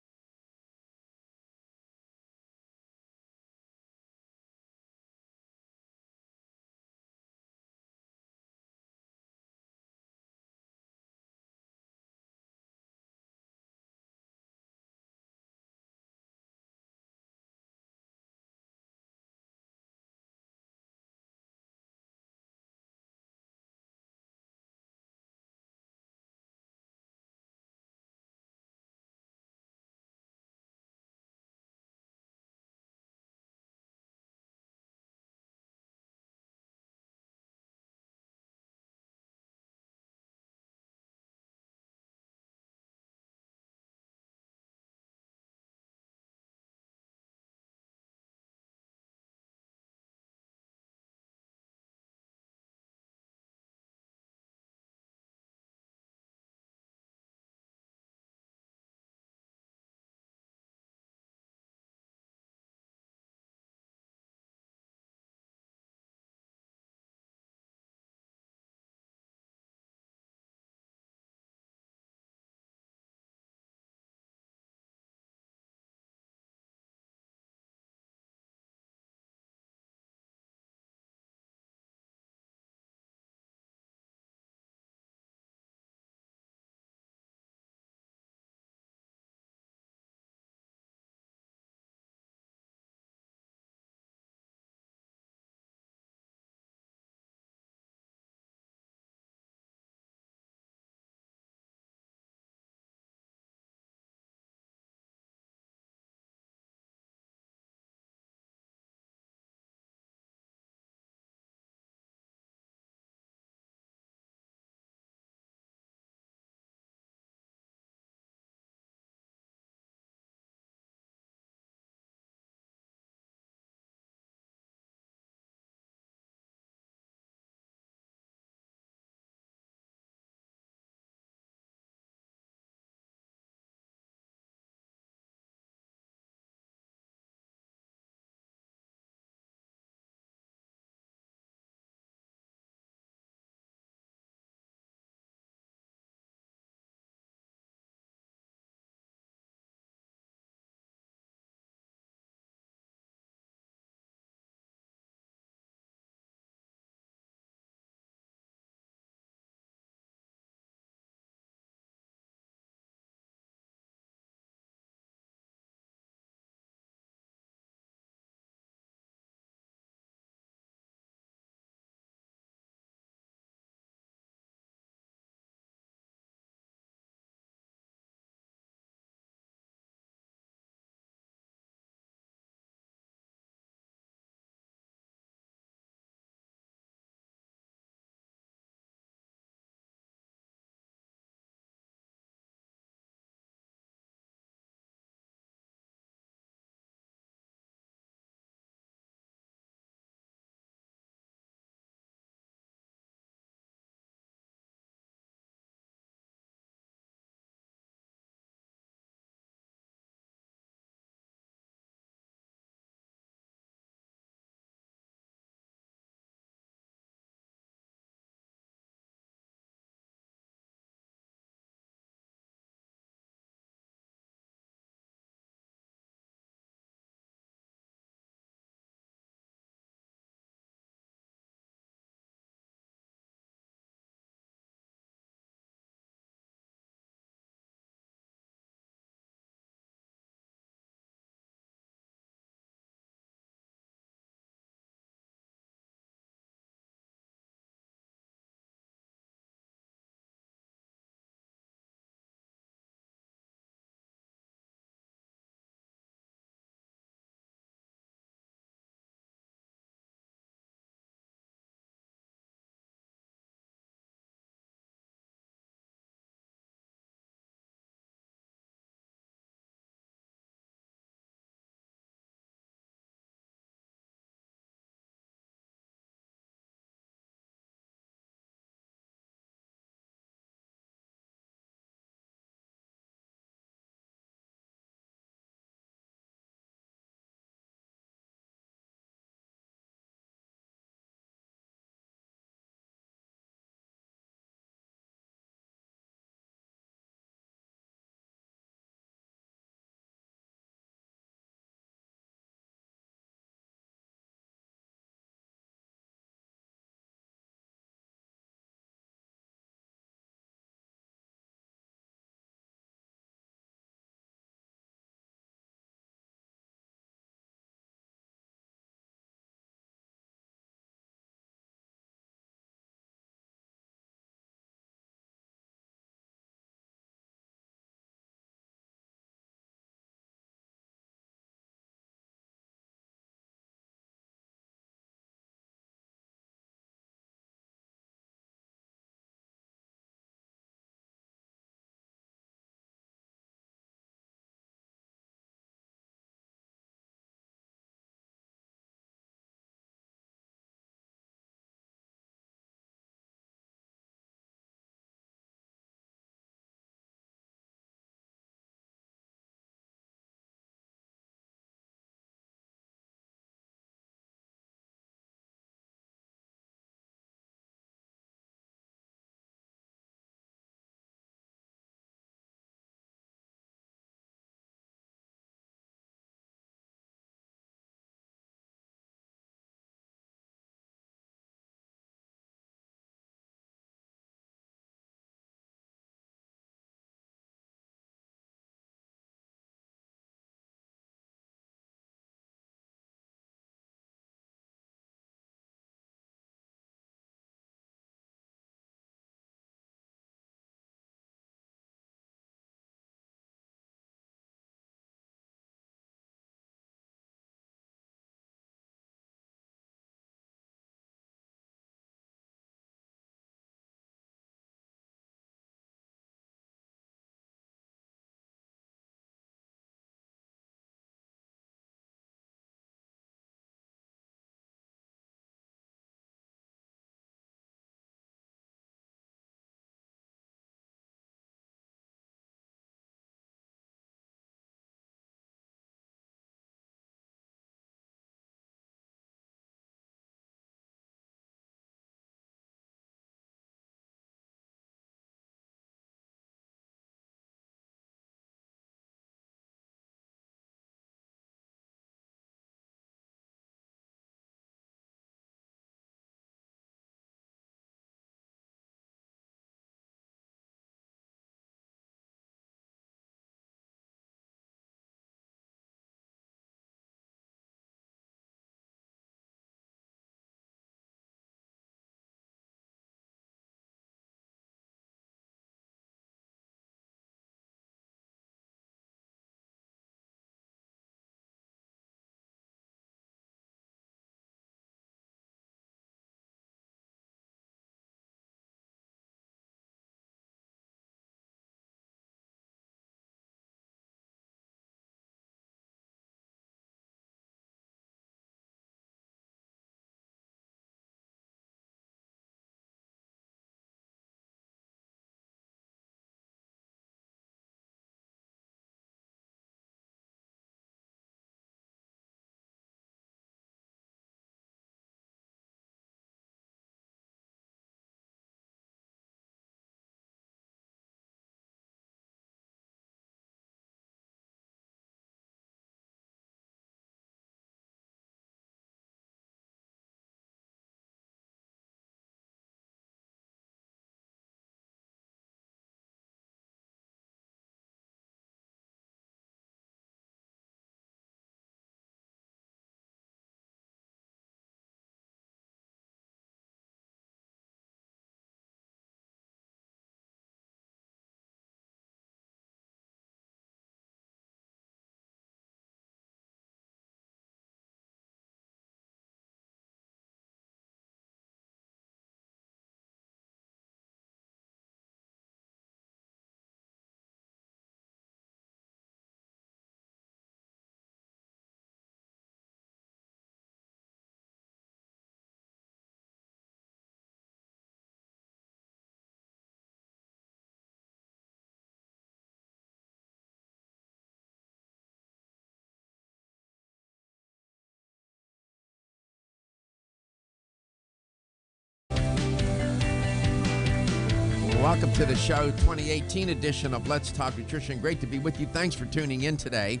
Welcome to the show, 2018 edition of Let's Talk Nutrition. Great to be with you. Thanks for tuning in today.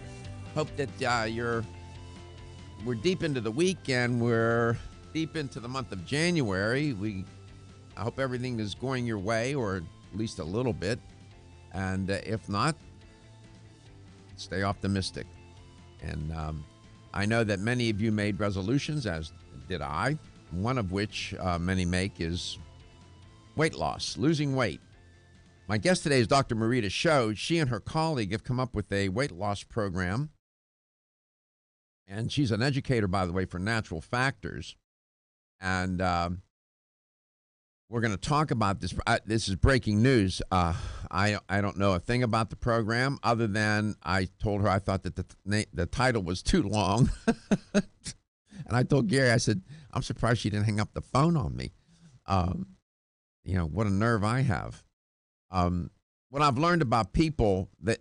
Hope that we're deep into the week and we're deep into the month of January. I hope everything is going your way, or at least a little bit. And if not, stay optimistic. And I know that many of you made resolutions, as did I. One of which many make is weight loss, losing weight. My guest today is Dr. Marita Sho. She and her colleague have come up with a weight loss program. And she's an educator, by the way, for Natural Factors. And we're going to talk about this. This is breaking news. I don't know a thing about the program other than I told her I thought that the title was too long. And I told Gary, I said, I'm surprised she didn't hang up the phone on me. What a nerve I have. What I've learned about people, that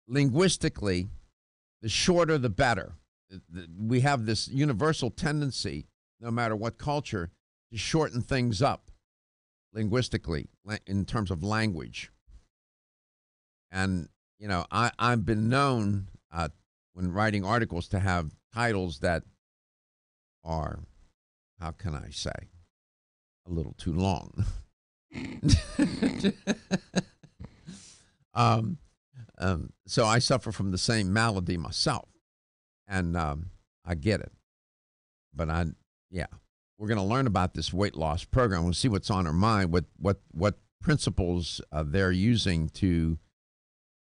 linguistically, the shorter the better. We have this universal tendency, no matter what culture, to shorten things up linguistically in terms of language. And, I've been known when writing articles to have titles that are, how can I say, a little too long. So I suffer from the same malady myself, and I get it. But we're going to learn about this weight loss program. We'll see what's on her mind, what principles they're using to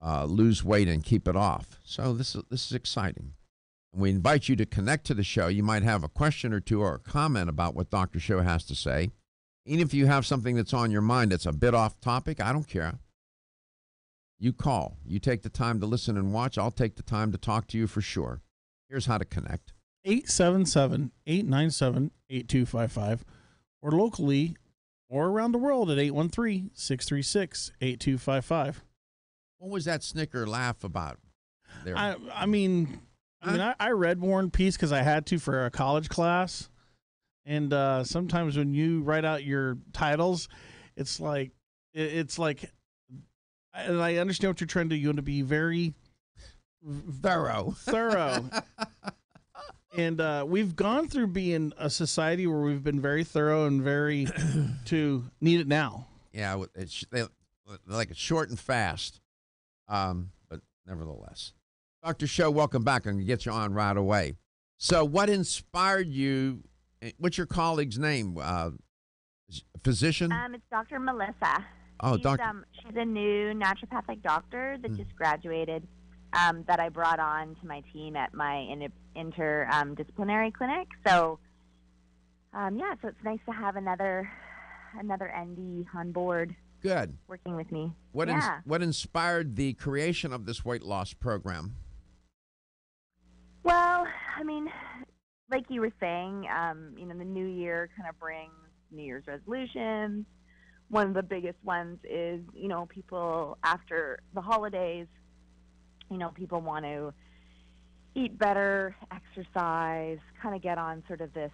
lose weight and keep it off. So this is exciting. And we invite you to connect to the show. You might have a question or two or a comment about what Dr. Sho has to say. Even if you have something that's on your mind that's a bit off topic, I don't care. You call. You take the time to listen and watch. I'll take the time to talk to you for sure. Here's how to connect. 877-897-8255, or locally or around the world at 813-636-8255. What was that snicker laugh about there? I read War and Peace because I had to for a college class. And sometimes when you write out your titles, it's like, and I understand what you're trying to do. You want to be very thorough. And we've gone through being a society where we've been very thorough and very to need it now. Yeah, it's like it's short and fast, but nevertheless. Dr. Sho, welcome back. I'm going to get you on right away. So what inspired you? What's your colleague's name? Physician? It's Dr. Melissa. Oh, Doctor. She's a new naturopathic doctor that just graduated that I brought on to my team at my interdisciplinary clinic. So, so it's nice to have another ND on board. Good. Working with me. What inspired the creation of this weight loss program? Well, like you were saying, the new year kind of brings New Year's resolutions. One of the biggest ones is, people after the holidays, people want to eat better, exercise, kind of get on sort of this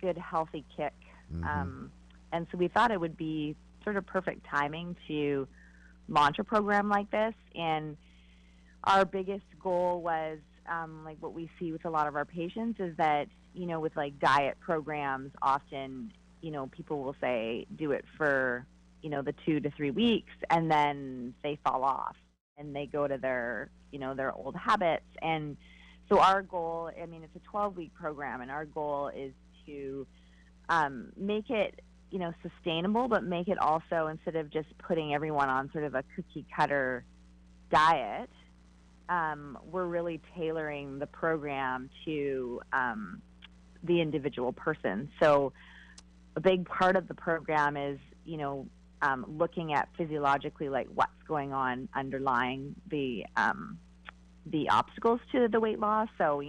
good, healthy kick. Mm-hmm. And so we thought it would be sort of perfect timing to launch a program like this. And our biggest goal was, like what we see with a lot of our patients is that, with like diet programs, often, people will say do it for, the 2 to 3 weeks, and then they fall off and they go to their, their old habits. And so our goal, it's a 12-week program, and our goal is to make it, sustainable, but make it also, instead of just putting everyone on sort of a cookie cutter diet, we're really tailoring the program to the individual person. So a big part of the program is, looking at physiologically, like what's going on underlying the obstacles to the weight loss. So,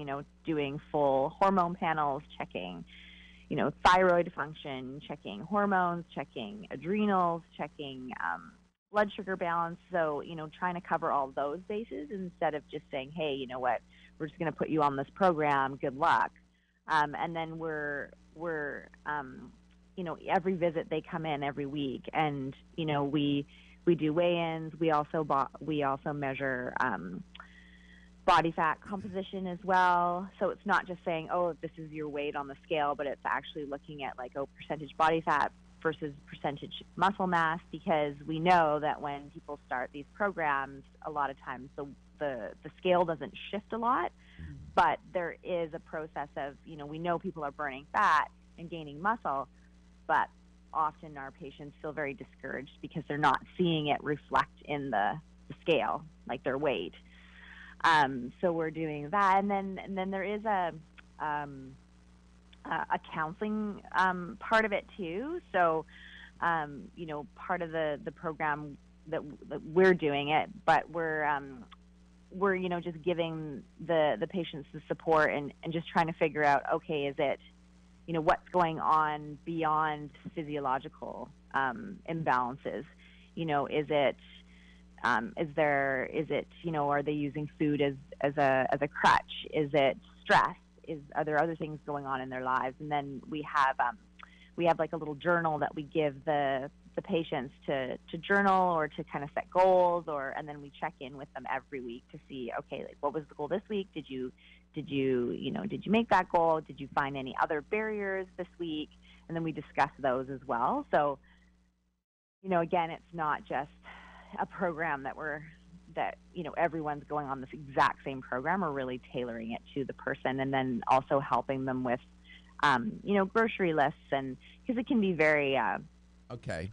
doing full hormone panels, checking, thyroid function, checking hormones, checking adrenals, checking blood sugar balance. So, trying to cover all those bases instead of just saying, hey, you know what, we're just going to put you on this program. Good luck. And then we're every visit they come in every week, and we do weigh-ins. We also measure body fat composition as well. So it's not just saying, oh, this is your weight on the scale, but it's actually looking at percentage body fat versus percentage muscle mass, because we know that when people start these programs, a lot of times the scale doesn't shift a lot, but there is a process of, we know people are burning fat and gaining muscle, but often our patients feel very discouraged because they're not seeing it reflect in the scale, like their weight. So we're doing that, and then there is a counseling part of it too. So part of the program that we're doing it, but we're just giving the patients the support and just trying to figure out, okay, is it what's going on beyond physiological imbalances? Is it are they using food as a crutch? Is it stress? Are there other things going on in their lives? And then we have like a little journal that we give the patients to journal or to kind of set goals, and then we check in with them every week to see, okay, what was the goal this week? Did you make that goal? Did you find any other barriers this week? And then we discuss those as well. So, again, it's not just a program that everyone's going on this exact same program. We're really tailoring it to the person, and then also helping them with grocery lists, and because it can be very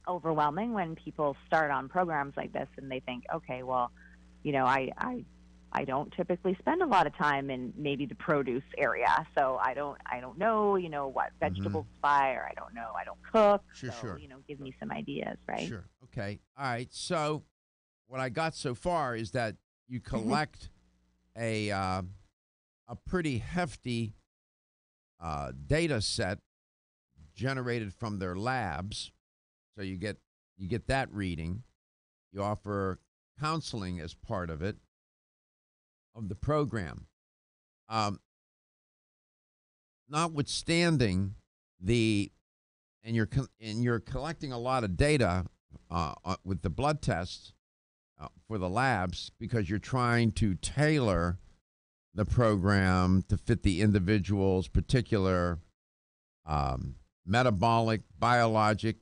overwhelming when people start on programs like this and they think, okay, well, I don't typically spend a lot of time in maybe the produce area, so I don't know what vegetables to buy, or I don't cook. Sure. Give me some ideas, right? Sure. Okay. All right. So what I got so far is that you collect a pretty hefty data set generated from their labs. So you get that reading. You offer counseling as part of it, of the program. Notwithstanding and you're collecting a lot of data with the blood tests for the labs, because you're trying to tailor the program to fit the individual's particular metabolic, biologic,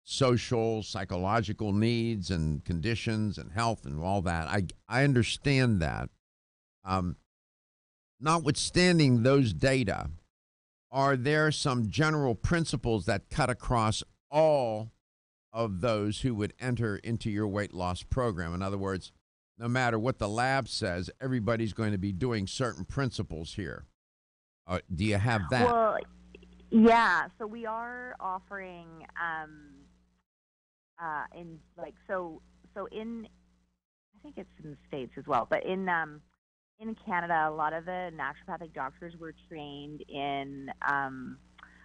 social, psychological needs and conditions and health and all that. I understand that. Notwithstanding those data, are there some general principles that cut across all of those who would enter into your weight loss program? In other words, no matter what the lab says, everybody's going to be doing certain principles here. Do you have that? Well, yeah. So we are offering in I think it's in the States as well, but in Canada, a lot of the naturopathic doctors were trained in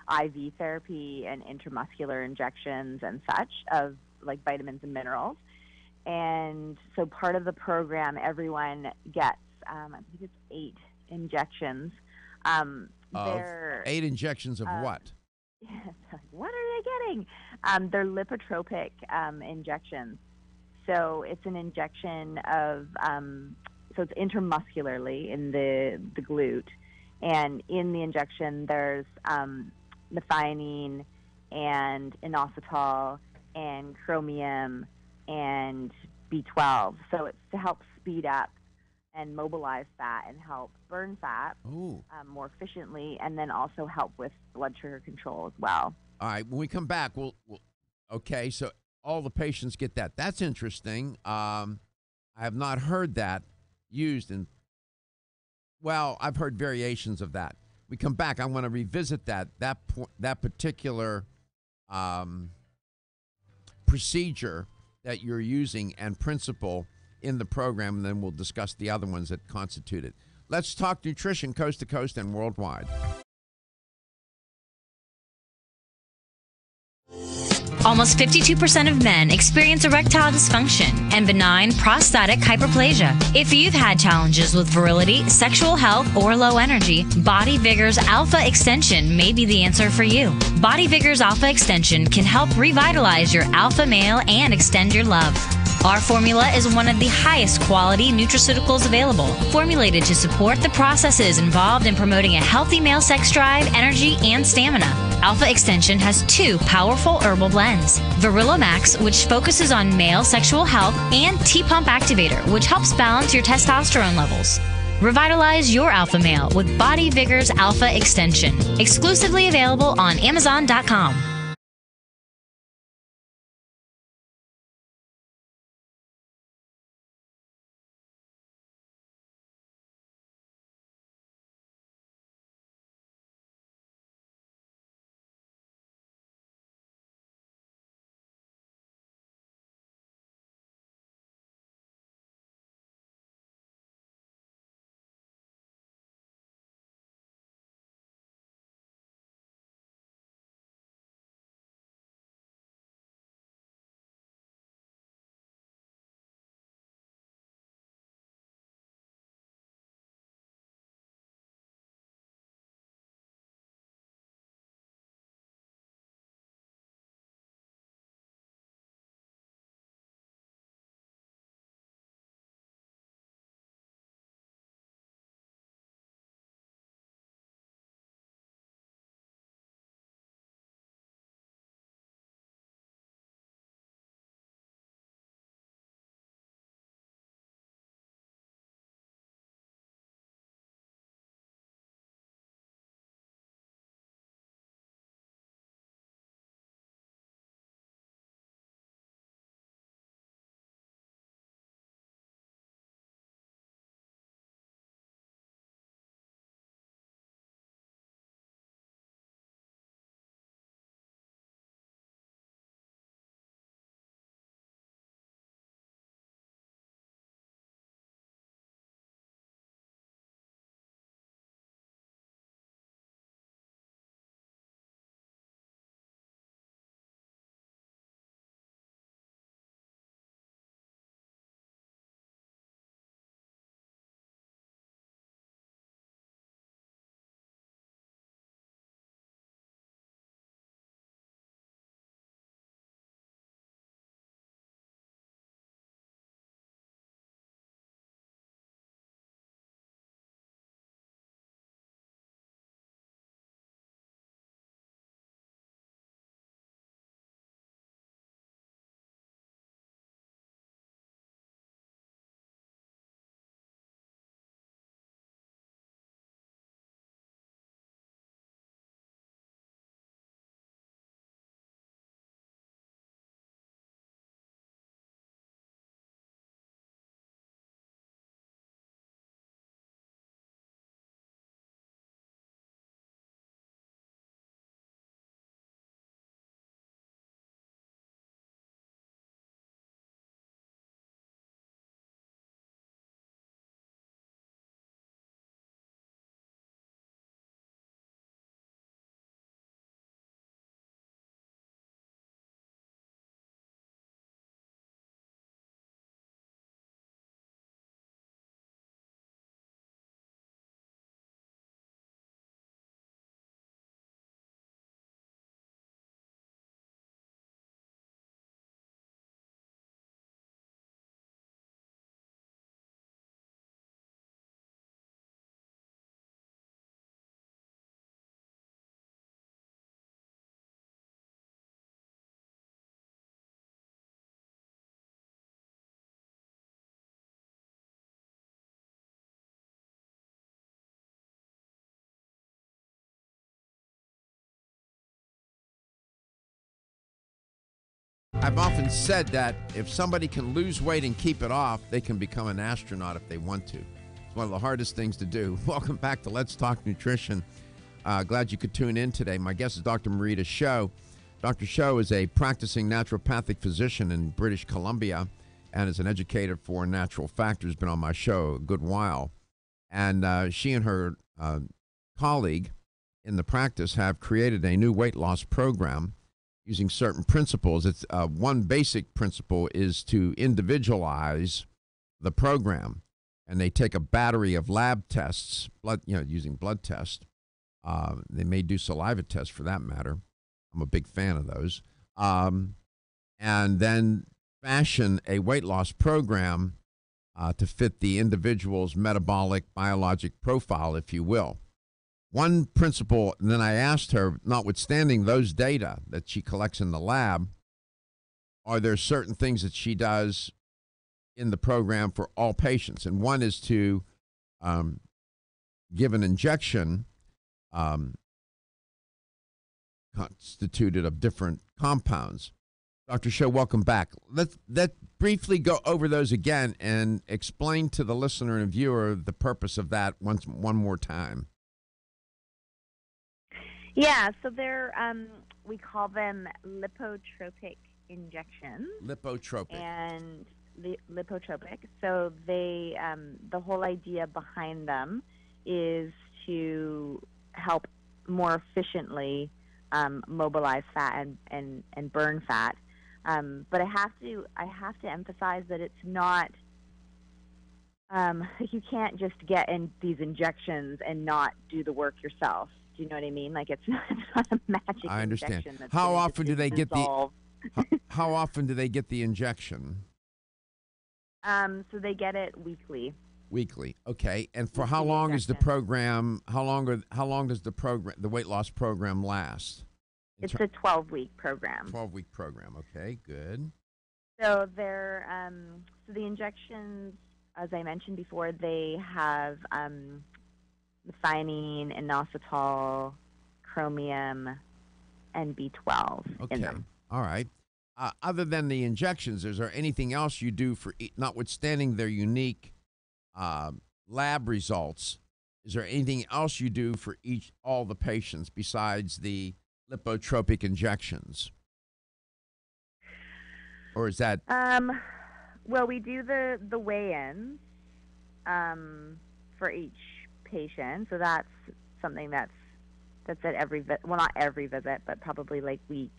IV therapy and intramuscular injections and such of like vitamins and minerals. And so part of the program, everyone gets, I think it's 8 injections. 8 injections of what? What are they getting? They're lipotropic injections. So it's an injection of, so it's intramuscularly in the glute. And in the injection, there's methionine and inositol and chromium and B12. So it's to help speed up and mobilize fat and help burn fat more efficiently, and then also help with blood sugar control as well. All right, when we come back, we'll okay, so all the patients get that. That's interesting. I have not heard that used in, well, I've heard variations of that. We come back, I want to revisit that particular procedure that you're using and principle in the program, and then we'll discuss the other ones that constitute it. Let's talk nutrition coast to coast and worldwide. Almost 52% of men experience erectile dysfunction and benign prostatic hyperplasia. If you've had challenges with virility, sexual health, or low energy, Body Vigor's Alpha Extension may be the answer for you. Body Vigor's Alpha Extension can help revitalize your alpha male and extend your love. Our formula is one of the highest quality nutraceuticals available, formulated to support the processes involved in promoting a healthy male sex drive, energy, and stamina. Alpha Extension has 2 powerful herbal blends, Virilo Max, which focuses on male sexual health, and T-Pump Activator, which helps balance your testosterone levels. Revitalize your alpha male with Body Vigor's Alpha Extension. Exclusively available on Amazon.com. I've often said that if somebody can lose weight and keep it off, they can become an astronaut if they want to. It's one of the hardest things to do. Welcome back to Let's Talk Nutrition. Glad you could tune in today. My guest is Dr. Marita Sho. Dr. Sho is a practicing naturopathic physician in British Columbia and is an educator for natural factors. Been on my show a good while. And she and her colleague in the practice have created a new weight loss program using certain principles. It's one basic principle is to individualize the program, and they take a battery of lab tests, using blood tests. They may do saliva tests for that matter. I'm a big fan of those. And then fashion a weight loss program to fit the individual's metabolic, biologic profile, if you will. One principle, and then I asked her, notwithstanding those data that she collects in the lab, are there certain things that she does in the program for all patients? And one is to give an injection constituted of different compounds. Dr. Show, welcome back. Let's briefly go over those again and explain to the listener and viewer the purpose of that one more time. Yeah, so they're we call them lipotropic injections. Lipotropic. And the lipotropic. So they the whole idea behind them is to help more efficiently mobilize fat and burn fat. But I have to emphasize that it's not. You can't just get in these injections and not do the work yourself. Do you know what I mean? Like it's not a magic. I understand. Injection that's How often do they dissolve. how often do they get the injection? So they get it weekly. Weekly, okay. And for Weekly how long is the injection. program? How long does the weight loss program last? It's a 12-week program. 12-week program. Okay, good. So they're so the injections, as I mentioned before, they have methionine, inositol, chromium, and B12 in Okay, them. all right. Other than the injections, is there anything else you do for, notwithstanding their unique lab results? Is there anything else you do for all the patients besides the lipotropic injections? Or is that? Well, we do the weigh-ins for each patient. So that's something that's at every well, not every visit, but probably like week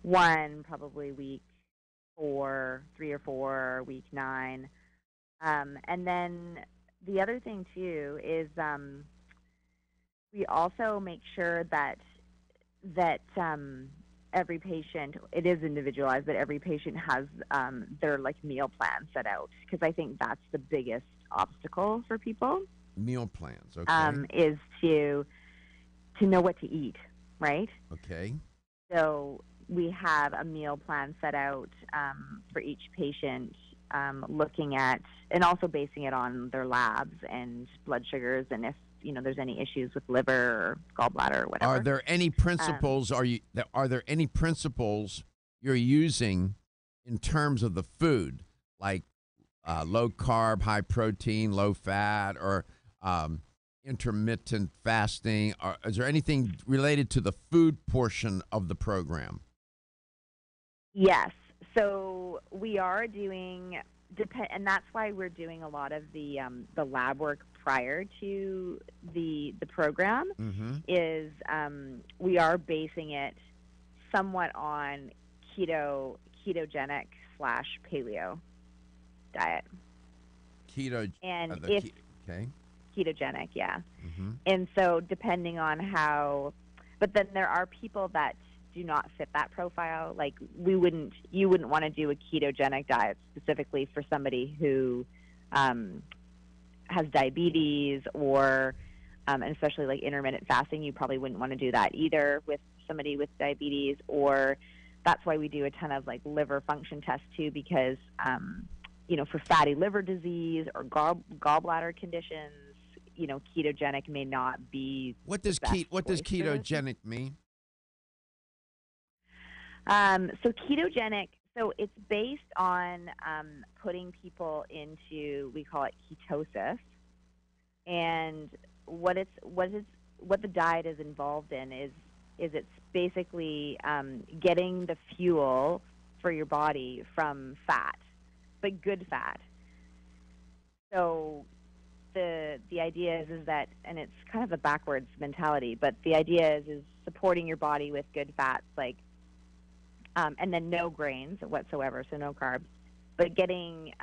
1, probably week 4, 3 or 4, week 9. And then the other thing too is we also make sure that every patient, it is individualized, but every patient has their like meal plan set out, because I think that's the biggest obstacle for people. Meal plans, okay. Is to know what to eat, right? Okay. So we have a meal plan set out for each patient, looking at and also basing it on their labs and blood sugars, and if there's any issues with liver or gallbladder or whatever. Are there any principles? Are there any principles you're using in terms of the food, like low carb, high protein, low fat, or intermittent fasting? Is there anything related to the food portion of the program? Yes. So we are doing, and that's why we're doing a lot of the lab work prior to the program. Mm-hmm. Is we are basing it somewhat on ketogenic / paleo diet. Keto. And okay. Ketogenic, yeah. Mm-hmm. And so depending on but then there are people that do not fit that profile. Like you wouldn't want to do a ketogenic diet specifically for somebody who has diabetes, or and especially like intermittent fasting. You probably wouldn't want to do that either with somebody with diabetes, or that's why we do a ton of like liver function tests too, because for fatty liver disease or gallbladder conditions, ketogenic may not be. What does ketogenic mean? So ketogenic, so it's based on putting people into, we call it ketosis, and what the diet is involved in is it's basically getting the fuel for your body from fat, but good fat. So the idea is that, and it's kind of a backwards mentality, but the idea is supporting your body with good fats like and then no grains whatsoever, so no carbs. But getting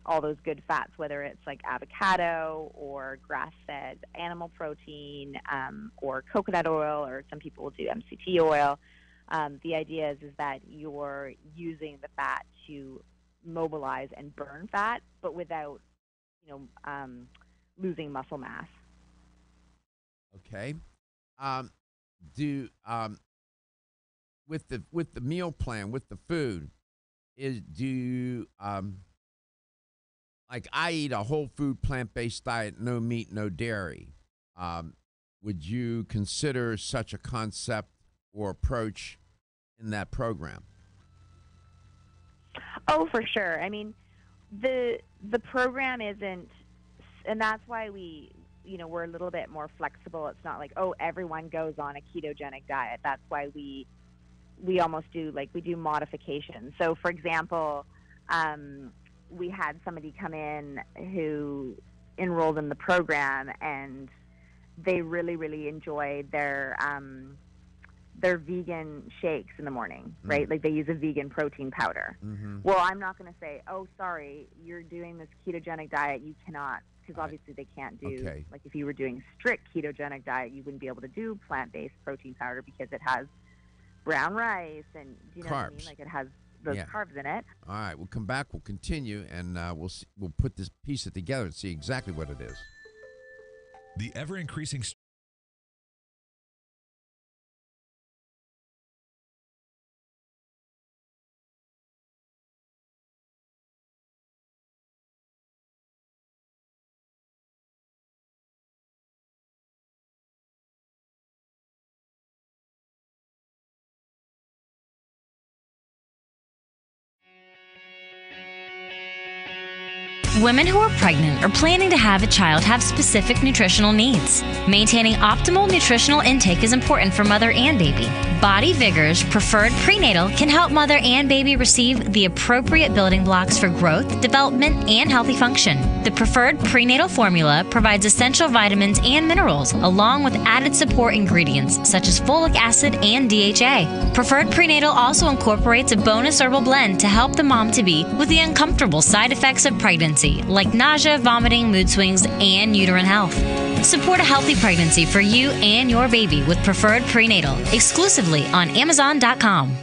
all those good fats, whether it's like avocado or grass-fed animal protein or coconut oil, or some people will do MCT oil. The idea is that you're using the fat to mobilize and burn fat, but without, losing muscle mass. Okay. Do with the meal plan, with the food, do you like, I eat a whole food plant-based diet, no meat, no dairy. Would you consider such a concept or approach in that program? Oh, for sure. I mean, the program isn't, and that's why we're a little bit more flexible. It's not like, oh, everyone goes on a ketogenic diet. That's why we almost do, like, we do modifications. So, for example, we had somebody come in who enrolled in the program, and they really, really enjoyed their vegan shakes in the morning, right? Like, they use a vegan protein powder. Well, I'm not going to say, oh, sorry, you're doing this ketogenic diet, you cannot, because obviously they can't do, like, if you were doing a strict ketogenic diet, you wouldn't be able to do plant-based protein powder because it has brown rice and, do you know what I mean? Like, it has those carbs in it. All right, we'll come back, we'll continue, and we'll put this piece it together and see exactly what it is. The ever-increasing Women who are pregnant or planning to have a child have specific nutritional needs. Maintaining optimal nutritional intake is important for mother and baby. Body Vigor's Preferred Prenatal can help mother and baby receive the appropriate building blocks for growth, development, and healthy function. The Preferred Prenatal formula provides essential vitamins and minerals, along with added support ingredients such as folic acid and DHA. Preferred Prenatal also incorporates a bonus herbal blend to help the mom-to-be with the uncomfortable side effects of pregnancy, like nausea, vomiting, mood swings, and uterine health. Support a healthy pregnancy for you and your baby with Preferred Prenatal, exclusively on Amazon.com.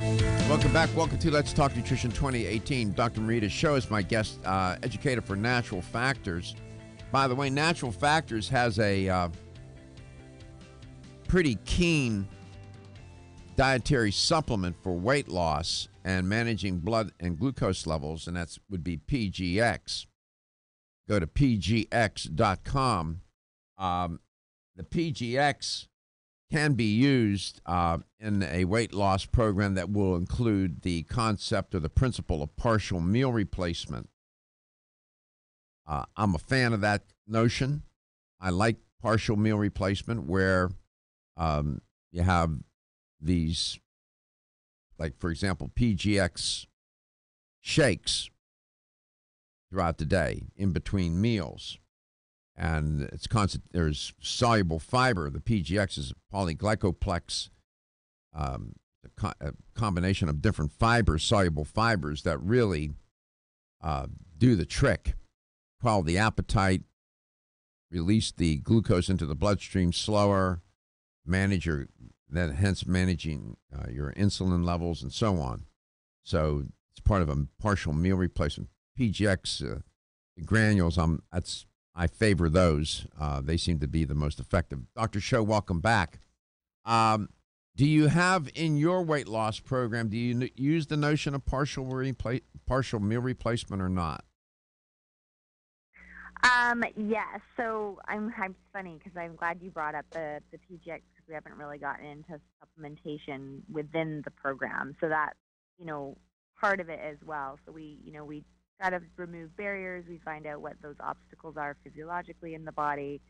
Welcome back. Welcome to Let's Talk Nutrition 2018. Dr. Marita Show is my guest, educator for Natural Factors. By the way, Natural Factors has a pretty keen dietary supplement for weight loss and managing blood and glucose levels, and that would be PGX. Go to pgx.com. The PGX can be used in a weight loss program that will include the concept or the principle of partial meal replacement. I'm a fan of that notion. I like partial meal replacement where you have these, like, for example, PGX shakes throughout the day in between meals. And it's constant. There's soluble fiber. The PGX is a polyglycoplex, a combination of different fibers, soluble fibers that really do the trick. Quell the appetite, release the glucose into the bloodstream slower, hence managing your insulin levels and so on. So it's part of a partial meal replacement. PGX granules. I favor those. They seem to be the most effective. Dr. Show, welcome back. Do you have in your weight loss program, do you use the notion of partial meal replacement or not? Yes. So it's funny because I'm glad you brought up the PGX because we haven't really gotten into supplementation within the program. So that's, part of it as well. So we try to remove barriers. We find out what those obstacles are physiologically in the body.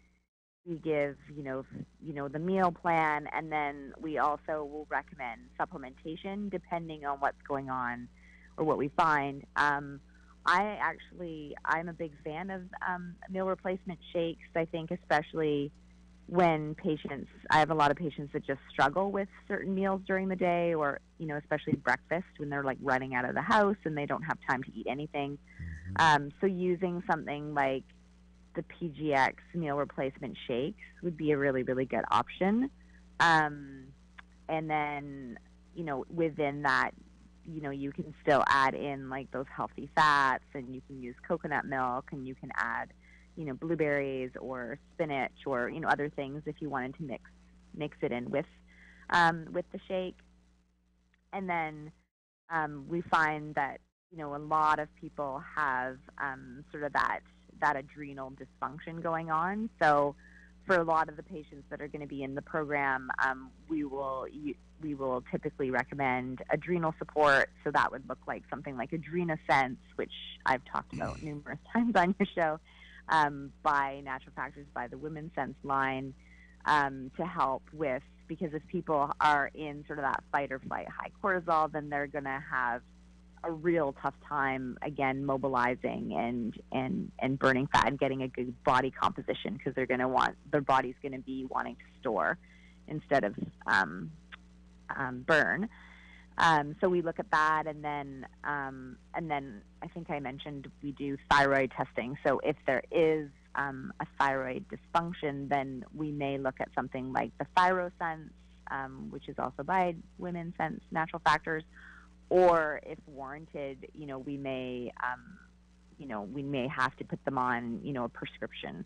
We give, the meal plan, and then we also will recommend supplementation depending on what's going on or what we find. I'm a big fan of meal replacement shakes. I think especially when I have a lot of patients that just struggle with certain meals during the day, or, especially breakfast when they're like running out of the house and they don't have time to eat anything. So using something like the PGX meal replacement shakes would be a really, really good option. And then, within that, you can still add in like those healthy fats, and you can use coconut milk, and you can add, blueberries or spinach or, other things if you wanted to mix it in with the shake. And then we find that, a lot of people have sort of that adrenal dysfunction going on. So for a lot of the patients that are going to be in the program, we will typically recommend adrenal support. So that would look like something like AdrenaSense, which I've talked about numerous times on your show, by Natural Factors, by the Women's Sense line, to help with, because if people are in sort of that fight or flight high cortisol, then they're going to have a real tough time, again, mobilizing and burning fat and getting a good body composition, because their body's going to be wanting to store instead of burn. So we look at that, and then I think I mentioned we do thyroid testing. So if there is a thyroid dysfunction, then we may look at something like the ThyroSense, which is also by Women's Sense Natural Factors, or if warranted, we may have to put them on, a prescription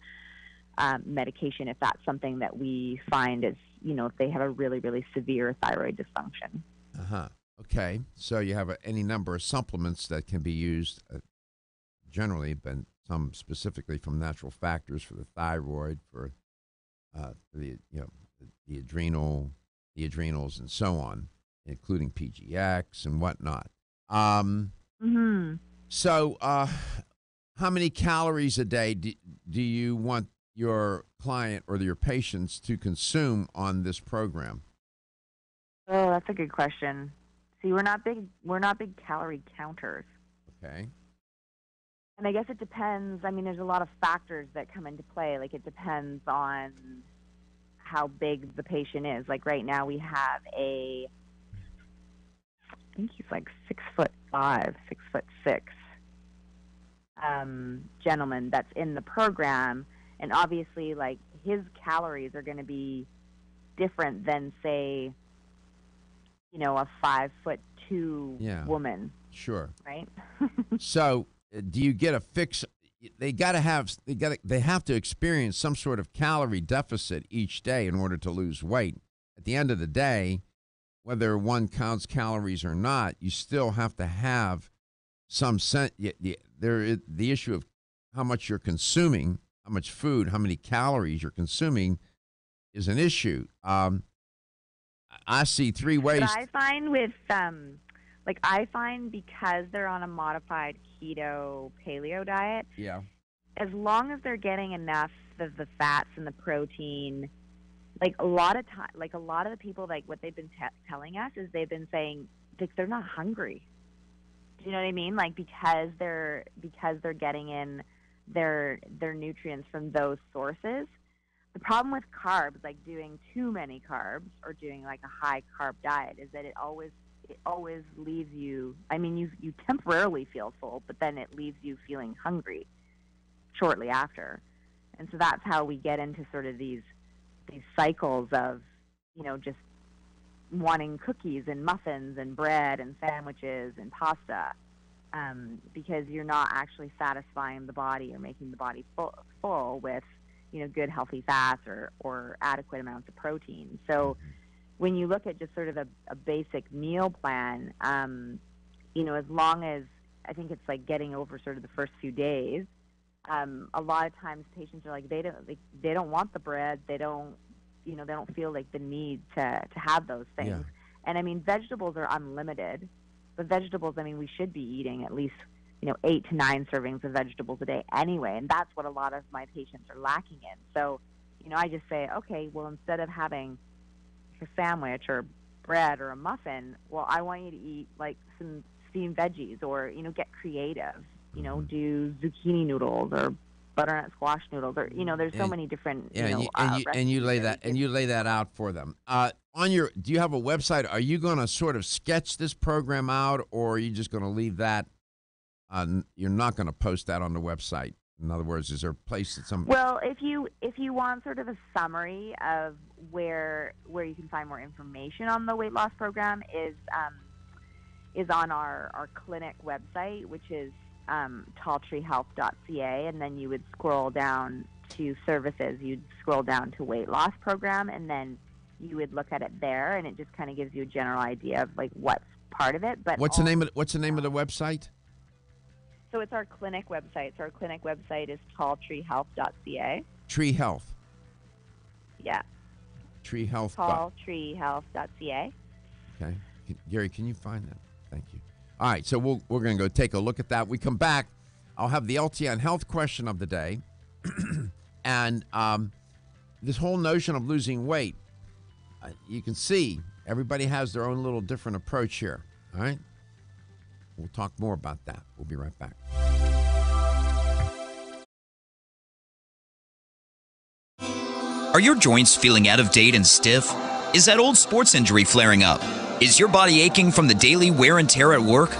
medication if that's something that we find is, if they have a really, really severe thyroid dysfunction. Okay. So you have any number of supplements that can be used generally, but some specifically from Natural Factors for the thyroid, for the adrenals and so on, including PGX and whatnot. So how many calories a day do you want your client or your patients to consume on this program? Oh, that's a good question. See, we're not big calorie counters. Okay. And I guess it depends. I mean, there's a lot of factors that come into play. Like, it depends on how big the patient is. Like right now we have I think he's like 6'5", 6'6", gentleman that's in the program. And obviously, like, his calories are going to be different than, say, a 5'2" Yeah. woman, Sure. right? So, do you get a fix? They have to experience some sort of calorie deficit each day in order to lose weight. At the end of the day, whether one counts calories or not, you still have to have some sense. There is the issue of how much you're consuming, how much food, how many calories you're consuming is an issue. I see three ways. But I find with I find because they're on a modified keto paleo diet, Yeah. as long as they're getting enough of the fats and the protein, like a lot of the people, like what they've been telling us is they've been saying like they're not hungry. Do you know what I mean? Like because they're getting in their nutrients from those sources. The problem with carbs, like doing too many carbs or doing like a high carb diet, is that it always leaves you. I mean, you temporarily feel full, but then it leaves you feeling hungry shortly after. And so that's how we get into sort of these cycles of, just wanting cookies and muffins and bread and sandwiches and pasta, because you're not actually satisfying the body or making the body full with, good healthy fats or adequate amounts of protein. So when you look at just sort of a basic meal plan, as long as I think it's like getting over sort of the first few days, a lot of times patients are like they don't want the bread, they don't feel like the need to have those things. Yeah. And I mean, vegetables are unlimited, but vegetables, I mean, we should be eating at least 8 to 9 servings of vegetables a day anyway, and that's what a lot of my patients are lacking in. So I just say, okay, well, instead of having a sandwich or bread or a muffin, well, I want you to eat like some steamed veggies, or get creative, do zucchini noodles or butternut squash noodles, or there's so many different and you lay that out for them. Do you have a website? Are you going to sort of sketch this program out, or are you just going to leave that? You're not going to post that on the website. In other words, is there a place that some? Well, if you want sort of a summary of where you can find more information on the weight loss program is on our clinic website, which is talltreehealth.ca, and then you would scroll down to services. You'd scroll down to weight loss program, and then you would look at it there, and it just kind of gives you a general idea of like what's part of it. But what's the name of the website? So it's our clinic website. So our clinic website is talltreehealth.ca. Tree Health. Yeah. Tree Health. Talltreehealth.ca. Okay. Gary, can you find that? Thank you. All right, so we're going to go take a look at that. We come back, I'll have the LTN health question of the day, and this whole notion of losing weight. You can see everybody has their own little different approach here. All right? We'll talk more about that. We'll be right back. Are your joints feeling out of date and stiff? Is that old sports injury flaring up? Is your body aching from the daily wear and tear at work?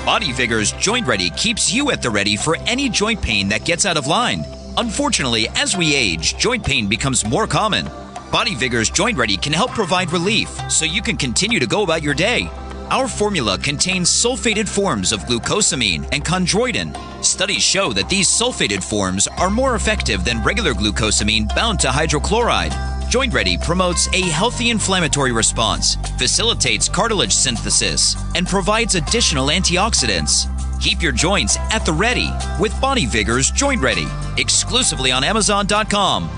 Body Vigor's Joint Ready keeps you at the ready for any joint pain that gets out of line. Unfortunately, as we age, joint pain becomes more common. Body Vigor's Joint Ready can help provide relief so you can continue to go about your day. Our formula contains sulfated forms of glucosamine and chondroitin. Studies show that these sulfated forms are more effective than regular glucosamine bound to hydrochloride. Joint Ready promotes a healthy inflammatory response, facilitates cartilage synthesis, and provides additional antioxidants. Keep your joints at the ready with Body Vigor's Joint Ready, exclusively on Amazon.com.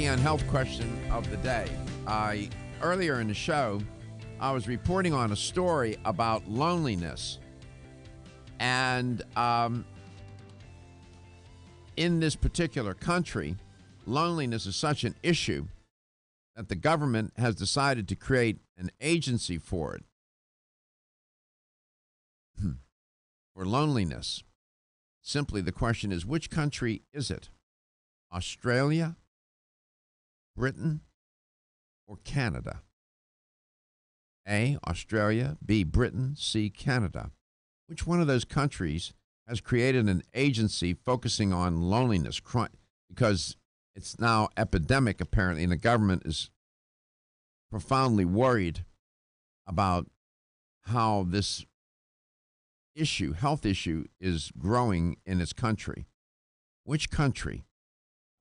On health question of the day. Earlier in the show, I was reporting on a story about loneliness. And in this particular country, loneliness is such an issue that the government has decided to create an agency for it, for loneliness. Simply, the question is, which country is it? Australia, Britain, or Canada? A, Australia, B, Britain, C, Canada. Which one of those countries has created an agency focusing on loneliness? Because it's now epidemic, apparently, and the government is profoundly worried about how this issue, health issue, is growing in its country. Which country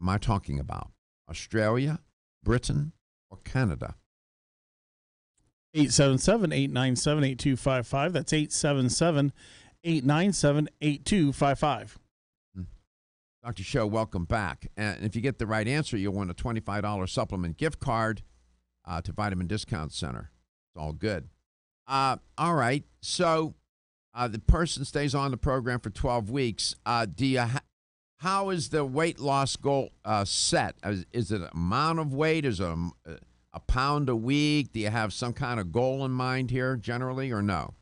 am I talking about? Australia, Britain, or Canada? 877-897-8255. That's 877-897-8255. Dr. Show, welcome back. And if you get the right answer, you'll win a $25 supplement gift card to Vitamin Discount Center. It's all good. All right. So the person stays on the program for 12 weeks. How is the weight loss goal set? Is it amount of weight? Is it a pound a week? Do you have some kind of goal in mind here generally, or no?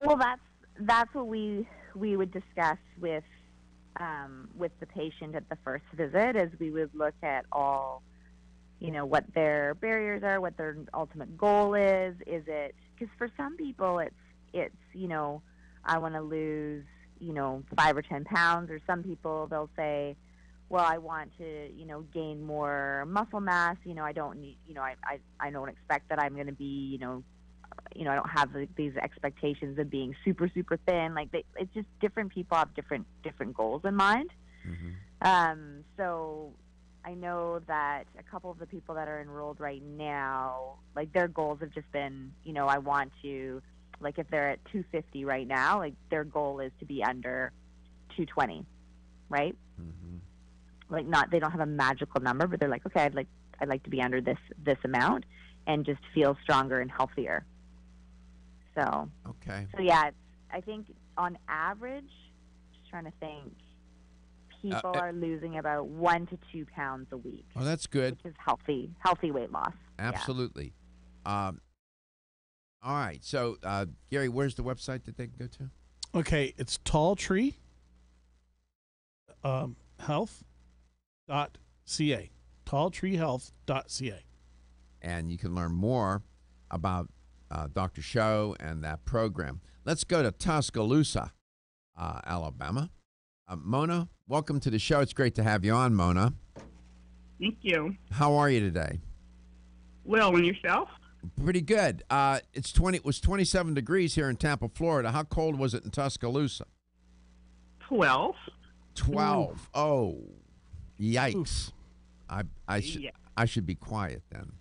Well, that's what we would discuss with the patient at the first visit, as we would look at all, what their barriers are, what their ultimate goal is. Is it, because for some people it's I want to lose 5 or 10 pounds, or some people they'll say, well, I want to gain more muscle mass. I don't need I don't expect that I'm going to be I don't have these expectations of being super thin. It's just different people have different goals in mind. Mm-hmm. So I know that a couple of the people that are enrolled right now, their goals have just been, I want to, if they're at 250 right now, their goal is to be under 220, right? Mm-hmm. They don't have a magical number, but they're like, okay, I'd like to be under this amount and just feel stronger and healthier. So, okay. So yeah, I think on average, just trying to think, people are losing about 1 to 2 pounds a week. Oh, that's good. Which is healthy weight loss. Absolutely. Yeah. All right. So, Gary, where's the website that they can go to? Okay, it's Talltree Health.ca. Talltreehealth.ca. And you can learn more about Dr. Show and that program. Let's go to Tuscaloosa, Alabama. Mona, welcome to the show. It's great to have you on, Mona. Thank you. How are you today? Well, and yourself? Pretty good. It was 27 degrees here in Tampa, Florida. How cold was it in Tuscaloosa? 12. 12. Oof. Oh, yikes. Oof. I should be quiet then.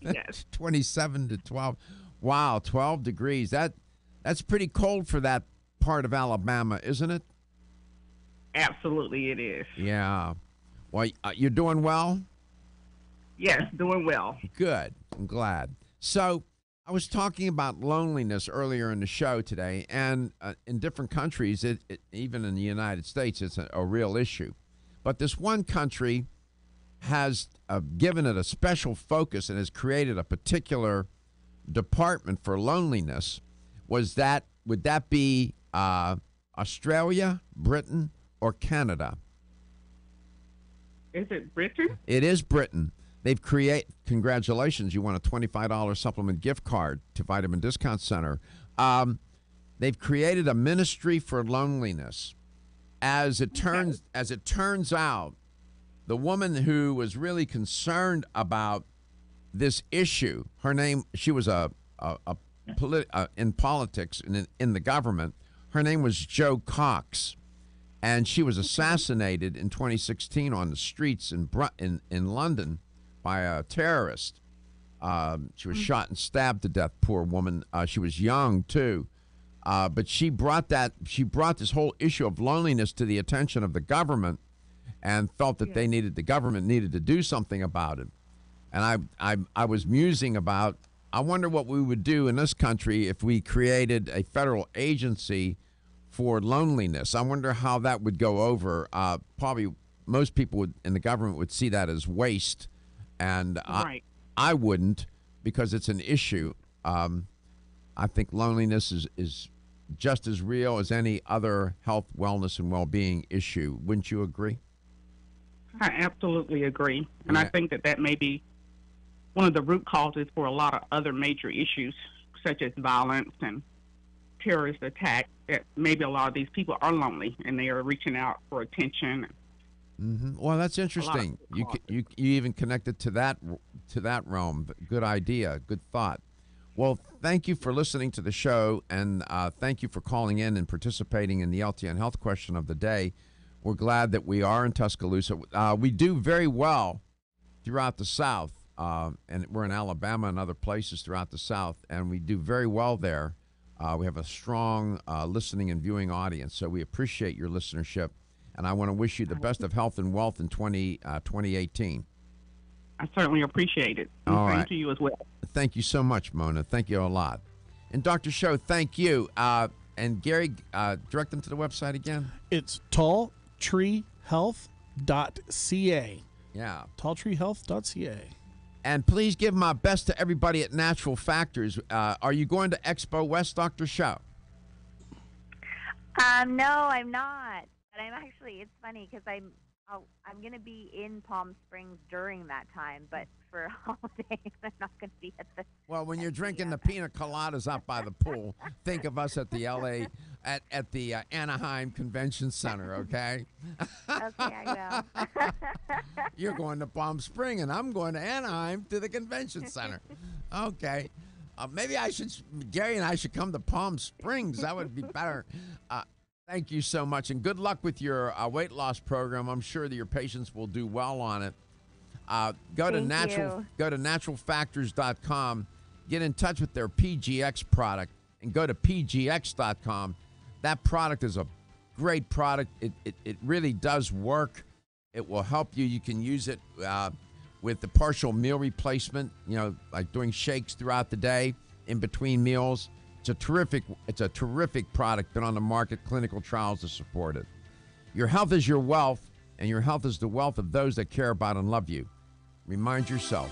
Yes. 27 to 12. Wow, 12 degrees. That's pretty cold for that part of Alabama, isn't it? Absolutely, it is. Yeah. Well, you're doing well? Yes, doing well. Good. I'm glad. So I was talking about loneliness earlier in the show today, and in different countries, even in the United States, it's a real issue. But this one country has given it a special focus and has created a particular department for loneliness. Would that be Australia, Britain, or Canada? Is it Britain? It is Britain. They've congratulations, you won a $25 supplement gift card to Vitamin Discount Center. They've created a ministry for loneliness. As it turns out, the woman who was really concerned about this issue, she was in politics and in the government. Her name was Jo Cox, and she was assassinated in 2016 on the streets in London by a terrorist. She was shot and stabbed to death. Poor woman. She was young too, but she brought this whole issue of loneliness to the attention of the government, and felt that the government needed to do something about it. And I was musing about, I wonder what we would do in this country if we created a federal agency for loneliness. I wonder how that would go over. Probably most people in the government would see that as waste, and I wouldn't, because it's an issue. I think loneliness is just as real as any other health, wellness, and well-being issue. Wouldn't you agree? I absolutely agree. And I think that may be one of the root causes for a lot of other major issues, such as violence and terrorist attacks, that maybe a lot of these people are lonely and they are reaching out for attention. Well, that's interesting. You even connected to that realm. Good idea. Good thought. Well, thank you for listening to the show, and thank you for calling in and participating in the LTN Health Question of the Day. We're glad that we are in Tuscaloosa. We do very well throughout the South, and we're in Alabama and other places throughout the South, and we do very well there. We have a strong listening and viewing audience, so we appreciate your listenership, and I want to wish you the best of health and wealth in 2018. I certainly appreciate it. And same to you as well. Thank you so much, Mona. Thank you a lot. And Dr. Show, thank you. And Gary, direct them to the website again. It's talltreehealth.ca. Yeah. Talltreehealth.ca. And please give my best to everybody at Natural Factors. Are you going to Expo West, Dr. Show? No, I'm not. But I'm actually, it's funny because I'm going to be in Palm Springs during that time, but for holidays, I'm not going to be at the. Well, when you're drinking the pina coladas out by the pool, think of us at the at the Anaheim Convention Center, okay? Okay, I will. You're going to Palm Springs, and I'm going to Anaheim to the Convention Center. Okay. Maybe Gary and I should come to Palm Springs. That would be better. Thank you so much, and good luck with your weight loss program. I'm sure that your patients will do well on it. Go to naturalfactors.com. Get in touch with their PGX product, and go to pgx.com. That product is a great product. It really does work. It will help you. You can use it with the partial meal replacement, like doing shakes throughout the day in between meals. It's a terrific product, been on the market, clinical trials to support it. Your health is your wealth, and your health is the wealth of those that care about and love you. Remind yourself,